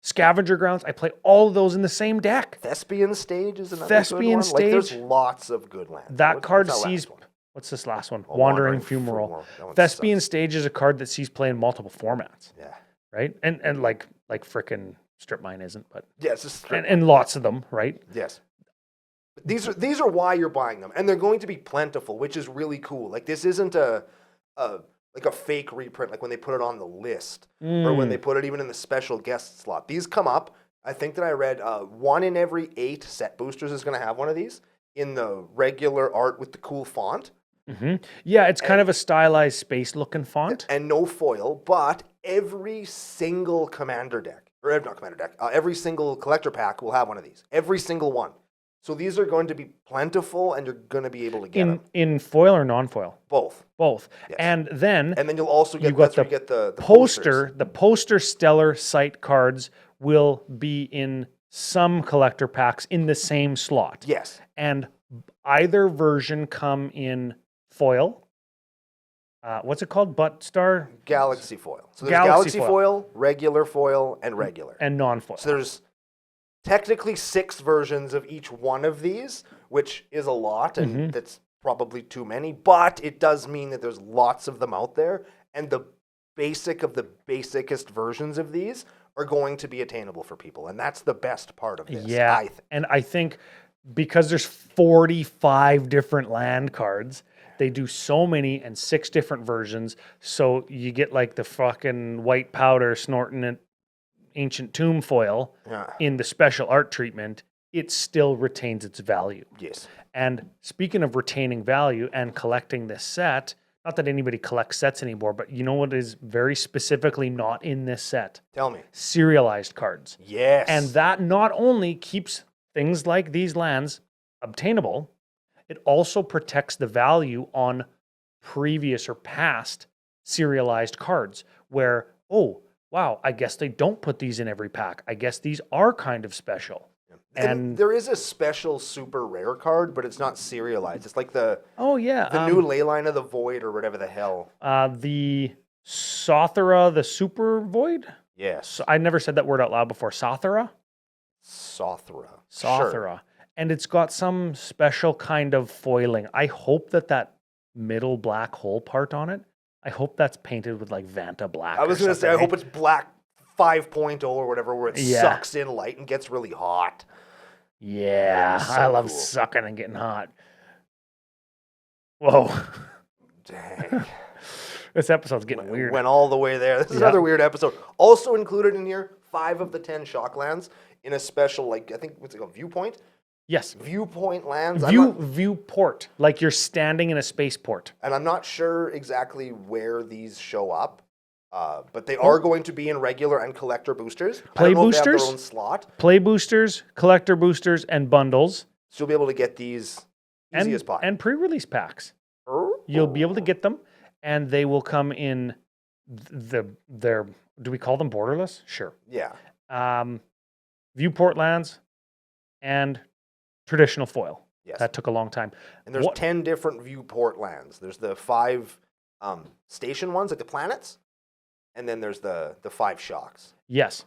Scavenger Grounds. I play all of those in the same deck. Thespian Stage is another Thespian good one. Stage. Like, there's lots of good lands. That What's card that sees... last one? What's this last one? Oh, Wandering Fumarole. That one Thespian sucks. Stage is a card that sees play in multiple formats, Yeah. right? And like frickin' Strip Mine isn't, but... Yeah, it's just And lots of them, right? yes. These are why you're buying them, and they're going to be plentiful, which is really cool. Like this isn't a fake reprint, like when they put it on the list or when they put it even in the special guest slot. These come up. I think that I read 1 in every 8 set boosters is going to have one of these in the regular art with the cool font. Mm-hmm. Yeah, it's kind of a stylized space-looking font. And no foil, but every single commander deck, or not commander deck, every single collector pack will have one of these. Every single one. So these are going to be plentiful, and you're going to be able to get them. In foil or non-foil? Both. Both. Yes. And then And then you'll also get, the poster. posters. The poster Stellar Sight cards will be in some collector packs in the same slot. Yes. And either version come in foil what's it called? Butt Star Galaxy foil. So there's Galaxy Galaxy foil, regular foil, and regular. and non-foil. So there's technically 6 versions of each one of these, which is a lot, and that's probably too many, but it does mean that there's lots of them out there, and the basic of the basicest versions of these are going to be attainable for people, and that's the best part of this, Yeah, I think. and I think because there's 45 different land cards, they do so many and 6 different versions, so you get like the fucking white powder snorting it ancient tomb foil in the special art treatment, it still retains its value. Yes. And speaking of retaining value and collecting this set, not that anybody collects sets anymore, but you know what is very specifically not in this set? Tell me. Serialized cards. Yes. And that not only keeps things like these lands obtainable, it also protects the value on previous or past serialized cards where, oh, wow, I guess they don't put these in every pack. I guess these are kind of special. And there is a special super rare card, but it's not serialized. It's like the new Leyline of the Void or whatever the hell. The Sothera, the Super Void? Yes. So I never said that word out loud before. Sothera? Sothera. Sothera. Sure. And it's got some special kind of foiling. I hope that middle black hole part on it, I hope that's painted with like Vanta black. I was going to say, I hope it's black 5.0 or whatever, where it sucks in light and gets really hot. Yeah, So I love cool. sucking and getting hot. Whoa. Dang. This episode's getting weird. Went all the way there. This is another weird episode. Also included in here, 5 of the 10 shock lands in a special, like, I think, what's it called? Viewpoint? Yes. Viewpoint lands. Viewport, like you're standing in a spaceport. And I'm not sure exactly where these show up, but they are going to be in regular and collector boosters. Play I don't know boosters? if they have their own slot. Play boosters, collector boosters, and bundles. So you'll be able to get these easy as pie. And pre-release packs. You'll be able to get them, and they will come in their, do we call them borderless? Sure. Yeah. Viewport lands and traditional foil. Yes. That took a long time. And there's 10 different viewport lands. There's the 5 station ones, like the planets, and then there's the 5 shocks. Yes.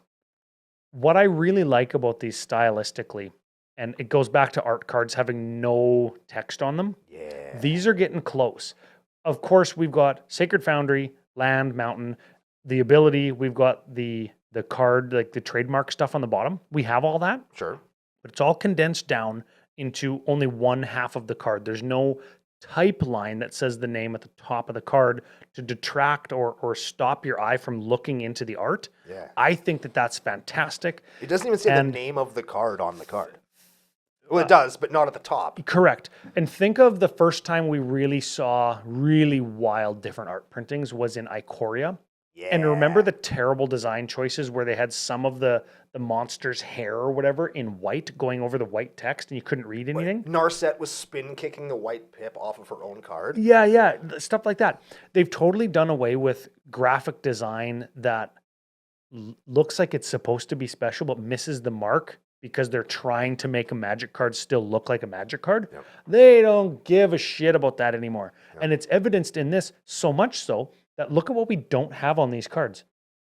What I really like about these stylistically, and it goes back to art cards having no text on them. Yeah. These are getting close. Of course, we've got Sacred Foundry, Land, Mountain, the ability, we've got the card, like the trademark stuff on the bottom. We have all that. Sure. But it's all condensed down into only one half of the card. There's no type line that says the name at the top of the card to detract or stop your eye from looking into the art. Yeah. I think that's fantastic. It doesn't even say the name of the card on the card. Well, it does, but not at the top. Correct. And think of the first time we really saw really wild different art printings was in Ikoria. Yeah. And remember the terrible design choices where they had some of the monster's hair or whatever in white going over the white text and you couldn't read anything? Narset was spin kicking the white pip off of her own card. Yeah, stuff like that. They've totally done away with graphic design that looks like it's supposed to be special but misses the mark because they're trying to make a Magic card still look like a Magic card. Yep. They don't give a shit about that anymore. Yep. And it's evidenced in this so much so that look at what we don't have on these cards.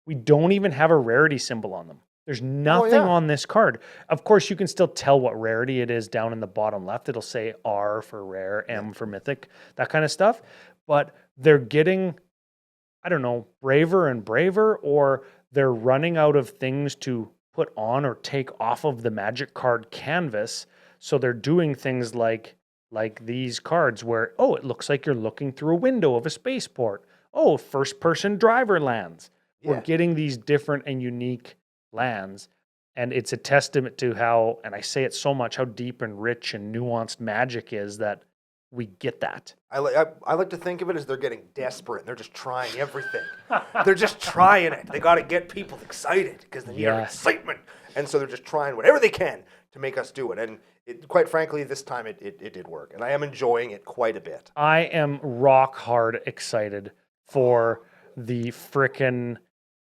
We don't even have a rarity symbol on them. There's nothing on this card. Of course, you can still tell what rarity it is down in the bottom left. It'll say R for rare, M for mythic, that kind of stuff. But they're getting, I don't know, braver and braver, or they're running out of things to put on or take off of the Magic card canvas. So they're doing things like these cards where, oh, it looks like you're looking through a window of a spaceport. Oh, first-person driver lands. Yeah. We're getting these different and unique lands, and it's a testament to how, and I say it so much, how deep and rich and nuanced Magic is that we get that. I like to think of it as they're getting desperate and they're just trying everything. They're just trying it. They got to get people excited because they need excitement, and so they're just trying whatever they can to make us do it. And quite frankly, this time it did work, and I am enjoying it quite a bit. I am rock hard excited for the frickin'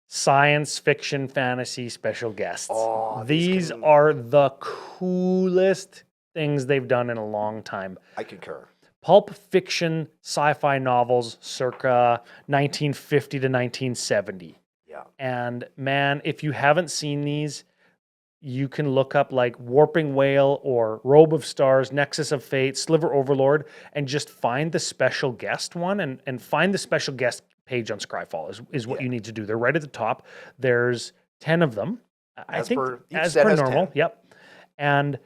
science fiction fantasy special guests. Oh, these are the coolest things they've done in a long time. I concur. pulp fiction sci-fi novels circa 1950 to 1970. Yeah. And man, if you haven't seen these, you can look up like Warping Whale or Robe of Stars, Nexus of Fate, Sliver Overlord, and just find the special guest one and find the special guest page on Scryfall is what you need to do. They're right at the top. There's 10 of them. I think each as set per has normal. 10. Yep. And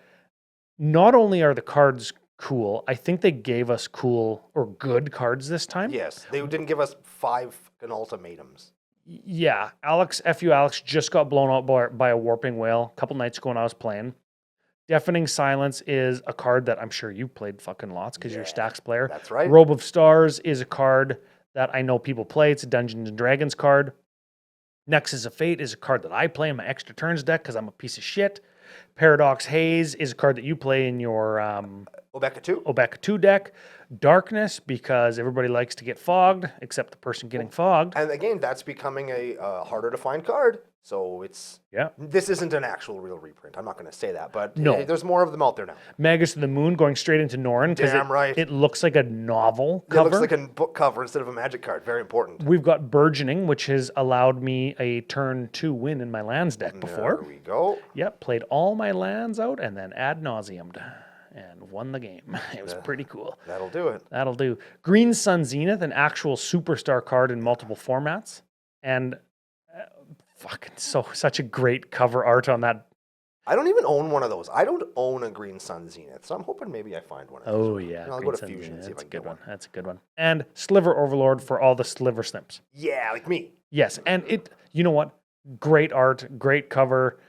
not only are the cards cool, I think they gave us cool or good cards this time. Yes, they didn't give us 5 fucking ultimatums. Yeah, Alex just got blown out by a Warping Whale a couple nights ago when I was playing. Deafening Silence is a card that I'm sure you played fucking lots because you're a Stacks player. That's right. Robe of Stars is a card that I know people play. It's a Dungeons and Dragons card. Nexus of Fate is a card that I play in my extra turns deck because I'm a piece of shit. Paradox Haze is a card that you play in your Obeka 2. Obeka 2 deck. Darkness, because everybody likes to get fogged, except the person getting fogged. And again, that's becoming a harder to find card. So this isn't an actual real reprint. I'm not going to say that, but No. there's more of them out there now. Magus of the Moon going straight into Norn. Damn right. It looks like a novel cover. It looks like a book cover instead of a magic card. Very important. We've got Burgeoning, which has allowed me a turn 2 win in my lands deck before. There we go. Yep, played all my lands out and then ad nauseamed and won the game. It was pretty cool. That'll do it. That'll do. Green Sun Zenith, an actual superstar card in multiple formats. And such a great cover art on that. I don't even own one of those. I don't own a Green Sun Zenith, so I'm hoping maybe I find one of those. Oh, yeah. I'll Green go to Sun Fusion Zenith. and see if I That's can a good get one. one. That's a good one. And Sliver Overlord for all the Sliver Snips. Yeah, like me. Yes, and you know what? Great art, great cover.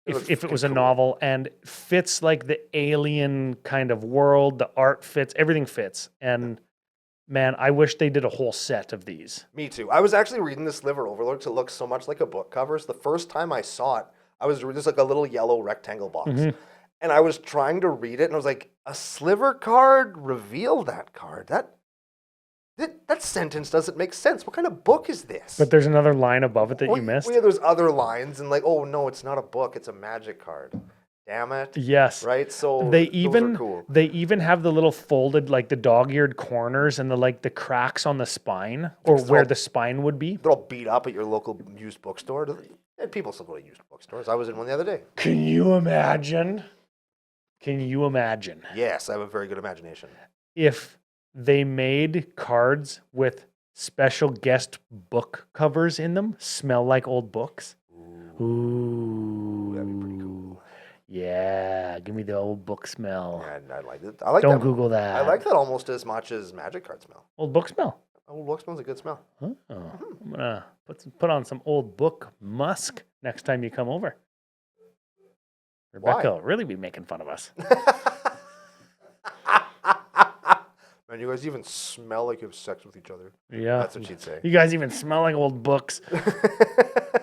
If it was a novel and fits like the alien kind of world, the art fits, everything fits. And man, I wish they did a whole set of these. Me too. I was actually reading the Sliver Overlord because it looks so much like a book cover. So the first time I saw it, I was just like a little yellow rectangle box. Mhm. And I was trying to read it and I was like, a Sliver card? Reveal that card. That sentence doesn't make sense. What kind of book is this? But there's another line above it that you missed. Yeah, there's other lines and like, oh no, it's not a book, it's a magic card. Damn it. Yes. Right? So They those even are cool. they even have the little folded like the dog-eared corners and the cracks on the spine or Because where the spine would be. They're all beat up at your local used bookstore. And people still go to used bookstores. I was in one the other day. Can you imagine? Can you imagine Yes, I have a very good imagination. if they made cards with special guest book covers in them smell like old books? Ooh. That'd be pretty cool. Yeah, give me the old book smell. And I like it. I like Don't that. Google that. I like that almost as much as magic card smell. Old book smell. Old book smells a good smell. Oh, I'm gonna put on some old book musk next time you come over. Rebecca will really be making fun of us. Man, you guys even smell like you have sex with each other. Yeah. That's what she'd say. You guys even smell like old books.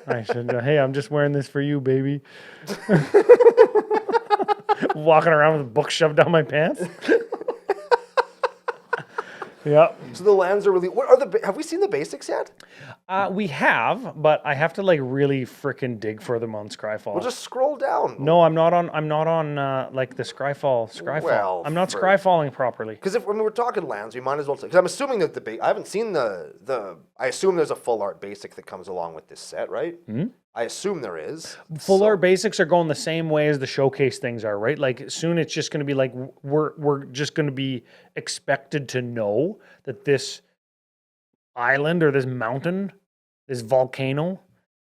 I should go, hey, I'm just wearing this for you, baby. Walking around with a book shoved down my pants. Yeah. So the lands are really. What are the? Have we seen the basics yet? We have, but I have to like really frickin' dig for them on Scryfall. We'll just scroll down. No, I'm not on like the Scryfall. Well, I'm not Scryfalling properly. Because when we're talking lands, we might as well. Because I'm assuming that I haven't seen the. I assume there's a full art basic that comes along with this set, right? Hmm? I assume there is. Full art basics are going the same way as the showcase things are, right? Like soon it's just going to be like we're just going to be expected to know that this island or this mountain, this volcano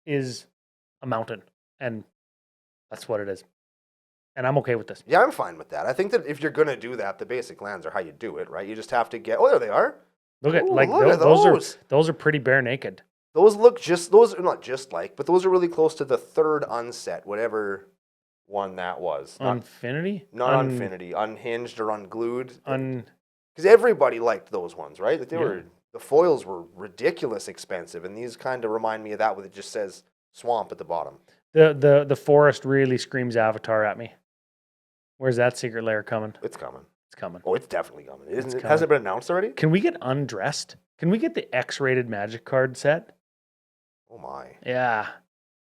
is a mountain, and that's what it is. And I'm okay with this. Yeah, I'm fine with that. I think that if you're gonna do that, the basic lands are how you do it, right? You just have to get. Oh, there they are. Look at Ooh, like look at those are pretty bare naked. Those look those are not just like, but those are really close to the third unset, whatever one that was. Infinity? Not Infinity, Unhinged or Unglued. Un Because everybody liked those ones, right? Like Yeah. the foils were ridiculous expensive, and these kind of remind me of that, where it just says swamp at the bottom. the forest really screams Avatar at me. Where's that secret layer coming? It's coming. It's coming. Oh, it's definitely coming. Isn't it? coming. Hasn't it been announced already? Can we get undressed? Can we get the X-rated magic card set? Oh my. Yeah.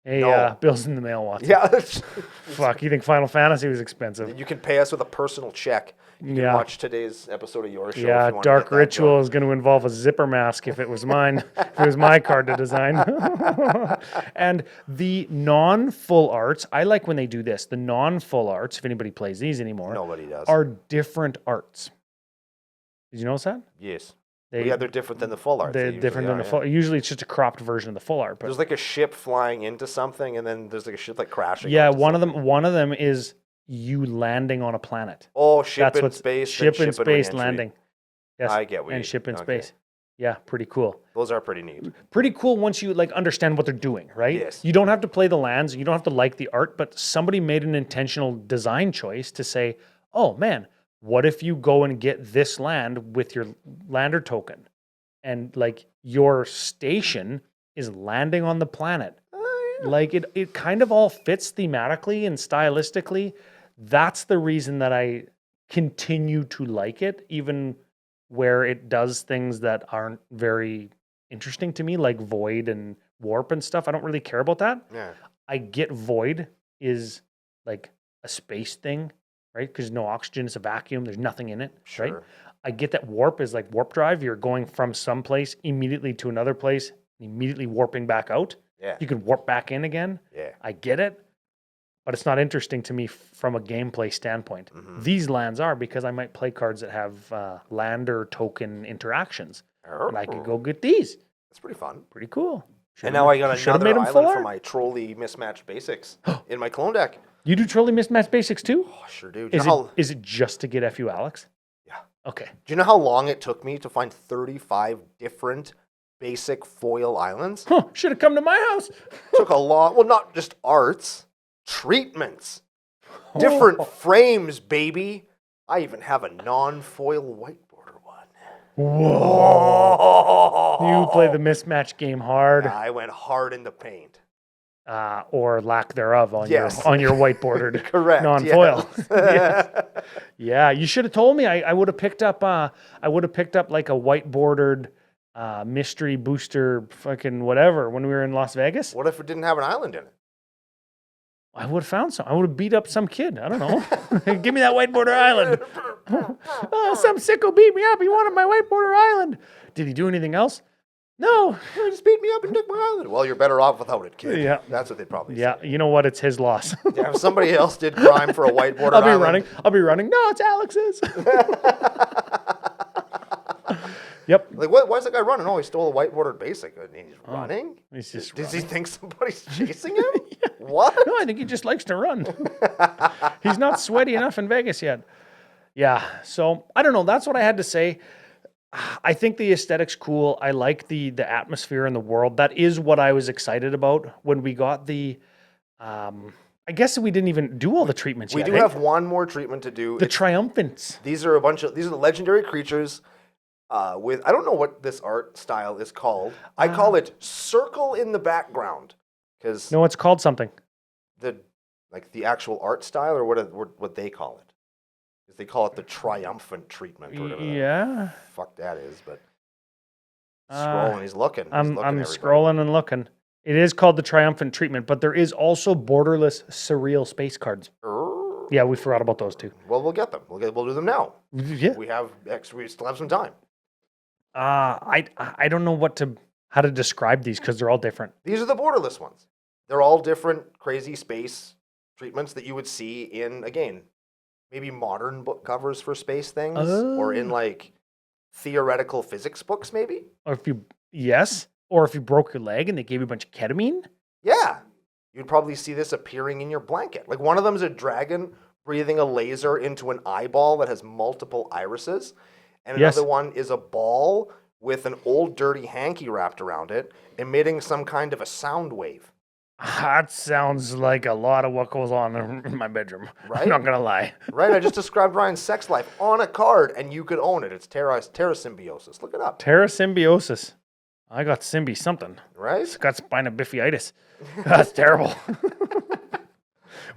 Hey, No. bills in the mail, Watson. Yeah. Fuck, you think Final Fantasy was expensive? You can pay us with a personal check. You can Yeah. watch today's episode of your show. Yeah, if you want to Dark get that Ritual joke. is going to involve a zipper mask if it was mine, if it was my card to design. And the non-full arts, I like when they do this. The non-full arts, if anybody plays these anymore, Nobody does. are different arts. Did you notice that? Yes. They're different than the full art. They're different than the full. Usually, it's just a cropped version of the full art. But There's like a ship flying into something, and then there's like a ship like crashing. yeah, onto one something. of them is you landing on a planet. Oh, ship That's in what's space. ship then in ship space re-entry. landing. Yes, I get what and you- ship in okay. space. Yeah, pretty cool. Those are pretty neat. Pretty cool once you like understand what they're doing, right? Yes. You don't have to play the lands, you don't have to like the art, but somebody made an intentional design choice to say, "Oh man, what if you go and get this land with your lander token?" And like your station is landing on the planet. Like it kind of all fits thematically and stylistically. That's the reason that I continue to like it, even where it does things that aren't very interesting to me, like void and warp and stuff. I don't really care about that. Yeah. I get void is like a space thing, right? Because no oxygen, it's a vacuum, there's nothing in it, right? Sure. I get that warp is like warp drive. You're going from some place immediately to another place, immediately warping back out. Yeah. You can warp back in again. Yeah. I get it, but it's not interesting to me from a gameplay standpoint. Mhm. These lands are because I might play cards that have lander token interactions, and I could go get these. That's pretty fun. Pretty cool. And now I got Should've another made 'em full island for art. my trolley mismatched basics in my clone deck. You do trolley mismatch basics too? Oh, I sure do. Do you, know how, Is it just to get FU Alex? Yeah. Okay. do you know how long it took me to find 35 different basic foil islands? Huh, should have come to my house. Took a long, well, not just arts, treatments, different frames, baby. I even have a non-foil white border one. Whoa. Oh, You play the mismatch game hard, I went hard in the paint. or lack thereof on Yes. your whiteboarded Correct. non-foil. Yes. Yeah, you should have told me. I would have picked up. I would have picked up like a whiteboarded mystery booster, fucking whatever, when we were in Las Vegas. What if it didn't have an island in it? I would have found some. I would have beat up some kid. I don't know. Give me that whiteboarder island. Oh, some sicko beat me up. He wanted my whiteboarder island. Did he do anything else? No. They just beat me up and took my island. Well, you're better off without it, kid. Yeah. That's what they'd probably Yeah, say. you know what? It's his loss. Yeah, if somebody else did crime for a whiteboard I'll be island, running. I'll be running. No, it's Alex's. Yep. Like, why is that guy running? Oh, he stole a whiteboarded basic. And he's running? He's just Does he running. think somebody's chasing him? What? No, I think he just likes to run. He's not sweaty enough in Vegas yet. Yeah. So I don't know. That's what I had to say. I think the aesthetic's cool. I like the atmosphere in the world. That is what I was excited about when we got the. I guess we didn't even do all the treatments We yet. do eh? have one more treatment to do. the triumphants. These are the legendary creatures with, I don't know what this art style is called. I call it circle in the background. Because No, it's called something. the actual art style, or what they call it. 'Cause they call it the triumphant treatment. Or whatever the Yeah. fuck that is, but Uh, scrolling, he's looking. I'm everybody. scrolling and looking. It is called the triumphant treatment, but there is also borderless surreal space cards. Err. Yeah, we forgot about those too. Well, we'll get them. We'll do them now. Yeah. We still have some time. I don't know how to describe these because they're all different. These are the borderless ones. They're all different crazy space treatments that you would see in, again, maybe modern book covers for space things, or in like theoretical physics books, maybe. Or if you broke your leg and they gave you a bunch of ketamine. Yeah, you'd probably see this appearing in your blanket. Like one of them is a dragon breathing a laser into an eyeball that has multiple irises, and Yes. another one is a ball with an old dirty hanky wrapped around it, emitting some kind of a sound wave. That sounds like a lot of what goes on in my bedroom. Right? I'm not gonna lie. Right? I just described Ryan's sex life on a card, and you could own it. It's Terra Symbiosis. Look it up. Terrasymbiosis. I got Symbi something. Right? Got spina bifida. That's terrible.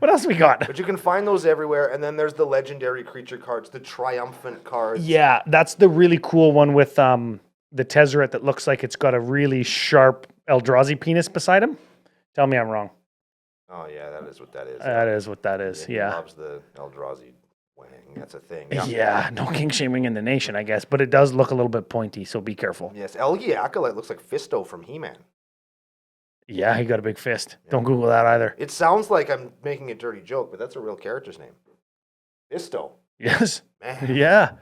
What else we got? But you can find those everywhere, and then there's the legendary creature cards, the triumphant cards. Yeah, that's the really cool one with the Tezzeret that looks like it's got a really sharp Eldrazi penis beside him. Tell me I'm wrong. Oh, yeah, that is what that is. That is what that is. He Yeah. loves the Eldrazi wang. That's a thing. Yeah. No king shaming in the nation, I guess, but it does look a little bit pointy, so be careful. Yes, Elgi Acolyte looks like Fisto from He-Man. Yeah, he got a big fist. Don't Google that either. It sounds like I'm making a dirty joke, but that's a real character's name. Fisto. Yes. Man. Yeah.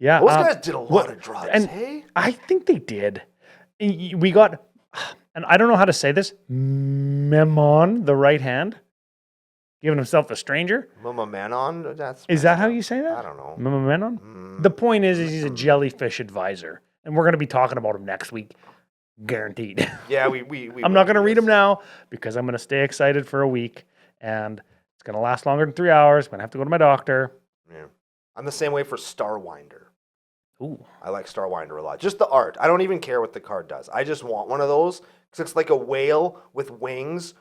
Yeah. Those guys did a lot of drugs, and hey? I think they did. We got, and I don't know how to say this, Memon, the right hand, giving himself a stranger. Mama Manon? Is that how you say that? I don't know. Menon? The point is he's a jellyfish advisor, and we're going to be talking about him next week, guaranteed. Yeah, we I'm not going to read him now because I'm going to stay excited for a week, and it's going to last longer than 3 hours. I'm going to have to go to my doctor. Yeah. I'm the same way for Starwinder. Ooh. I like Starwinder a lot. Just the art. I don't even care what the card does. I just want one of those because it's like a whale with wings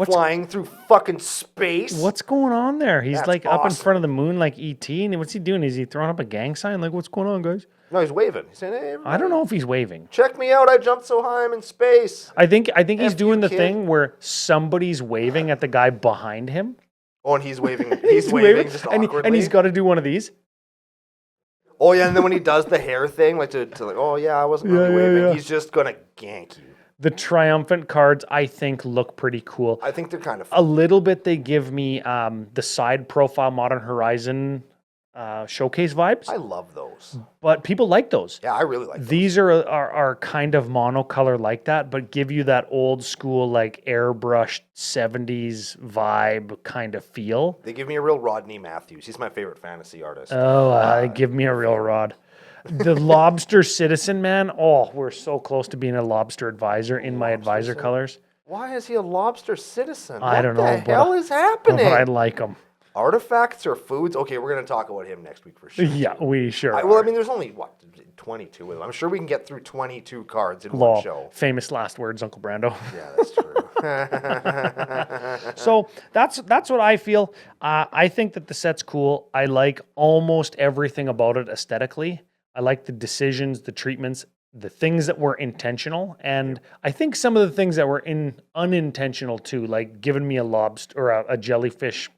flying through fucking space. What's going on there? He's That's like up in awesome. front of the moon like E.T. And what's he doing? Is he throwing up a gang sign? Like, what's going on, guys? No, he's waving. He's saying, hey, I don't know if he's waving. check me out. I jumped so high. I'm in space. I think he's F doing you, the kid. thing where somebody's waving at the guy behind him. Oh, and he's waving. He's waving just and, awkwardly. and he's got to do one of these. Oh, yeah, and then when he does the hair thing, like to like, oh, yeah, I wasn't really waving. yeah. He's just going to gank you. The triumphant cards, I think, look pretty cool. I think they're kind of A little bit, they give me the side profile Modern Horizon showcase vibes, I love those. but people like those. Yeah, I really like those. These are kind of monocolor like that, but give you that old school, like airbrushed 70s vibe kind of feel. They give me a real Rodney Matthews. He's my favorite fantasy artist. Oh, give me a real rod. The Lobster Citizen, man. Oh, we're so close to being a Lobster Advisor in my advisor colors. Why is he a lobster citizen? I don't know, What the but- hell is happening? But I like them. Artifacts or foods? Okay, we're going to talk about him next week for sure. Yeah, we sure Well, I are. mean, there's only, 22 of them. I'm sure we can get through 22 cards in Law. one show. Famous last words, Uncle Brando. Yeah, that's true. So that's what I feel. I think that the set's cool. I like almost everything about it aesthetically. I like the decisions, the treatments, the things that were intentional, and I think some of the things that were unintentional too, like giving me a lobster or a jellyfish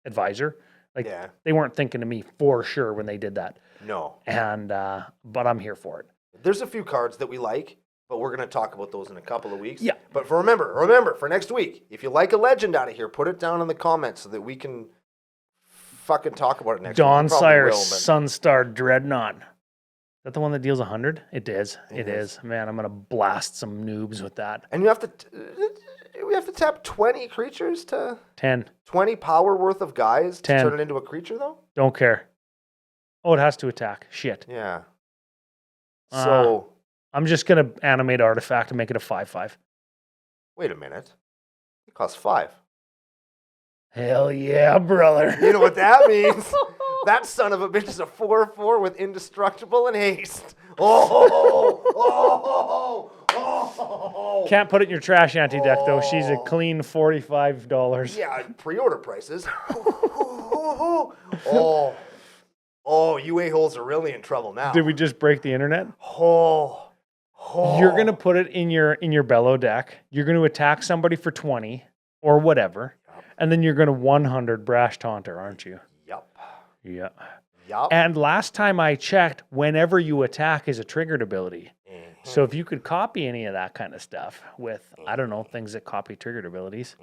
advisor. Like Yeah. they weren't thinking of me for sure when they did that. No. And but I'm here for it. There's a few cards that we like, but we're going to talk about those in a couple of weeks. Yeah. But remember, for next week, if you like a legend out of here, put it down in the comments so that we can fucking talk about it next Dawn week. We probably Sire will, but- Sunstar Dreadnought. Is that the one that deals 100? It is. It is. is. Man, I'm gonna blast some noobs with that. And you have to, we have to tap 20 creatures to 10. 20 power worth of guys to 10. turn it into a creature, though. Don't care. Oh, it has to attack. Shit. Yeah. Uh, So I'm just gonna animate artifact and make it a 5/5. wait a minute. It costs 5. Hell yeah, brother. You know what that means? That son of a bitch is a 4/4 with indestructible and haste. Oh. Can't put it in your trash anti deck though. She's a clean $45. Yeah, pre-order prices. You a-holes are really in trouble now. Did we just break the internet? Oh. You're gonna put it in your bellow deck. You're gonna attack somebody for 20 or whatever, and then you're gonna 100 brash taunter, aren't you? Yup. Yeah. Yup. And last time I checked, whenever you attack is a triggered ability. So if you could copy any of that kind of stuff with, I don't know, things that copy triggered abilities,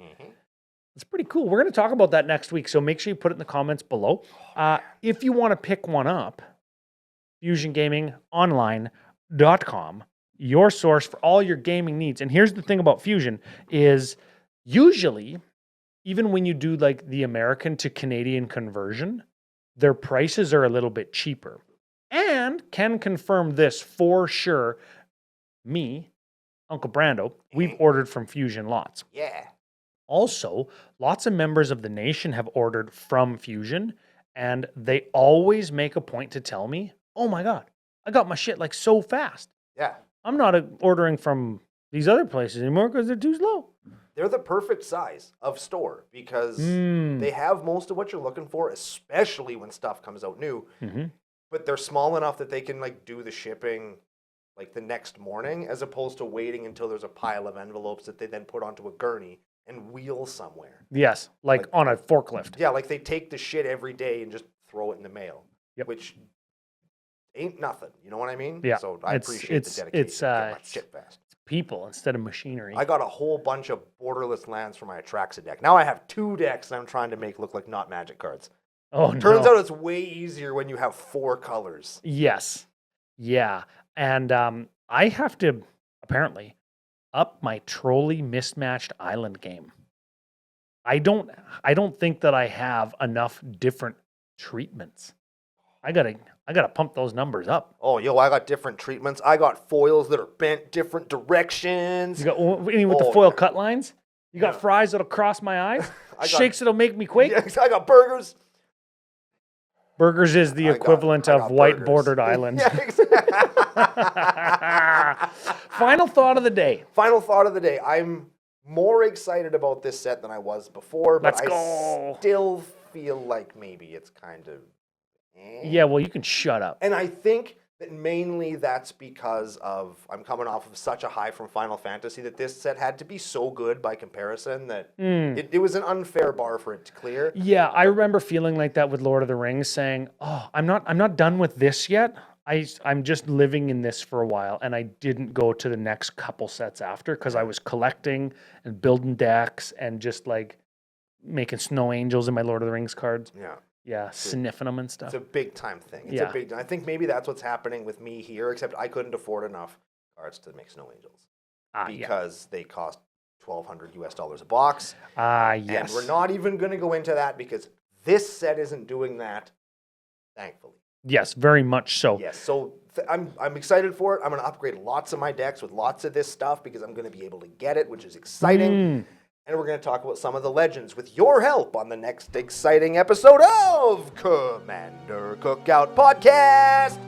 it's pretty cool. We're going to talk about that next week, so make sure you put it in the comments below. If you want to pick one up, FusionGamingOnline.com, your source for all your gaming needs. And here's the thing about Fusion is usually, even when you do like the American to Canadian conversion, their prices are a little bit cheaper. And can confirm this for sure. Me, Uncle Brando, we've ordered from Fusion lots. Yeah. Also, lots of members of the nation have ordered from Fusion, and they always make a point to tell me, oh my God, I got my shit like so fast. Yeah. I'm not ordering from these other places anymore because they're too slow. They're the perfect size of store because they have most of what you're looking for, especially when stuff comes out new. But they're small enough that they can like do the shipping like the next morning, as opposed to waiting until there's a pile of envelopes that they then put onto a gurney and wheel somewhere. Yes, like on a forklift. Yeah, like they take the shit every day and just throw it in the mail, Yep. which ain't nothing. You know what I mean? Yeah. So I appreciate the dedication. It's Get my shit fast. people instead of machinery. I got a whole bunch of borderless lands for my Atraxa deck. Now I have 2 decks that I'm trying to make look like not Magic cards. Oh, Turns no. out it's way easier when you have 4 colors. Yes. Yeah. And I have to apparently up my trolley mismatched island game. I don't think that I have enough different treatments. I gotta pump those numbers up. Oh, yo, I got different treatments. I got foils that are bent different directions. You got any with the foil cut lines? You got fries that'll cross my eyes? Shakes that'll make me quake? Yeah, I got burgers. Burgers is the equivalent of white bordered island. Yeah, exactly. Final thought of the day. Final thought of the day. I'm more excited about this set than I was before, but Let's go. I still feel like maybe it's kind of Yeah, well, you can shut up. And I think that mainly that's because of I'm coming off of such a high from Final Fantasy that this set had to be so good by comparison that it was an unfair bar for it to clear. Yeah, I remember feeling like that with Lord of the Rings, saying, "Oh, I'm not done with this yet. I'm just living in this for a while," and I didn't go to the next couple sets after because I was collecting and building decks and just like making snow angels in my Lord of the Rings cards. Yeah, sniffing them and stuff. It's a big time thing. It's a big. I think maybe that's what's happening with me here. Except I couldn't afford enough cards to make snow angels because they cost $1,200 a box. Yes. And we're not even going to go into that because this set isn't doing that. Thankfully. Yes, very much so. Yes. So I'm excited for it. I'm going to upgrade lots of my decks with lots of this stuff because I'm going to be able to get it, which is exciting. And we're going to talk about some of the legends with your help on the next exciting episode of Commander Cookout Podcast.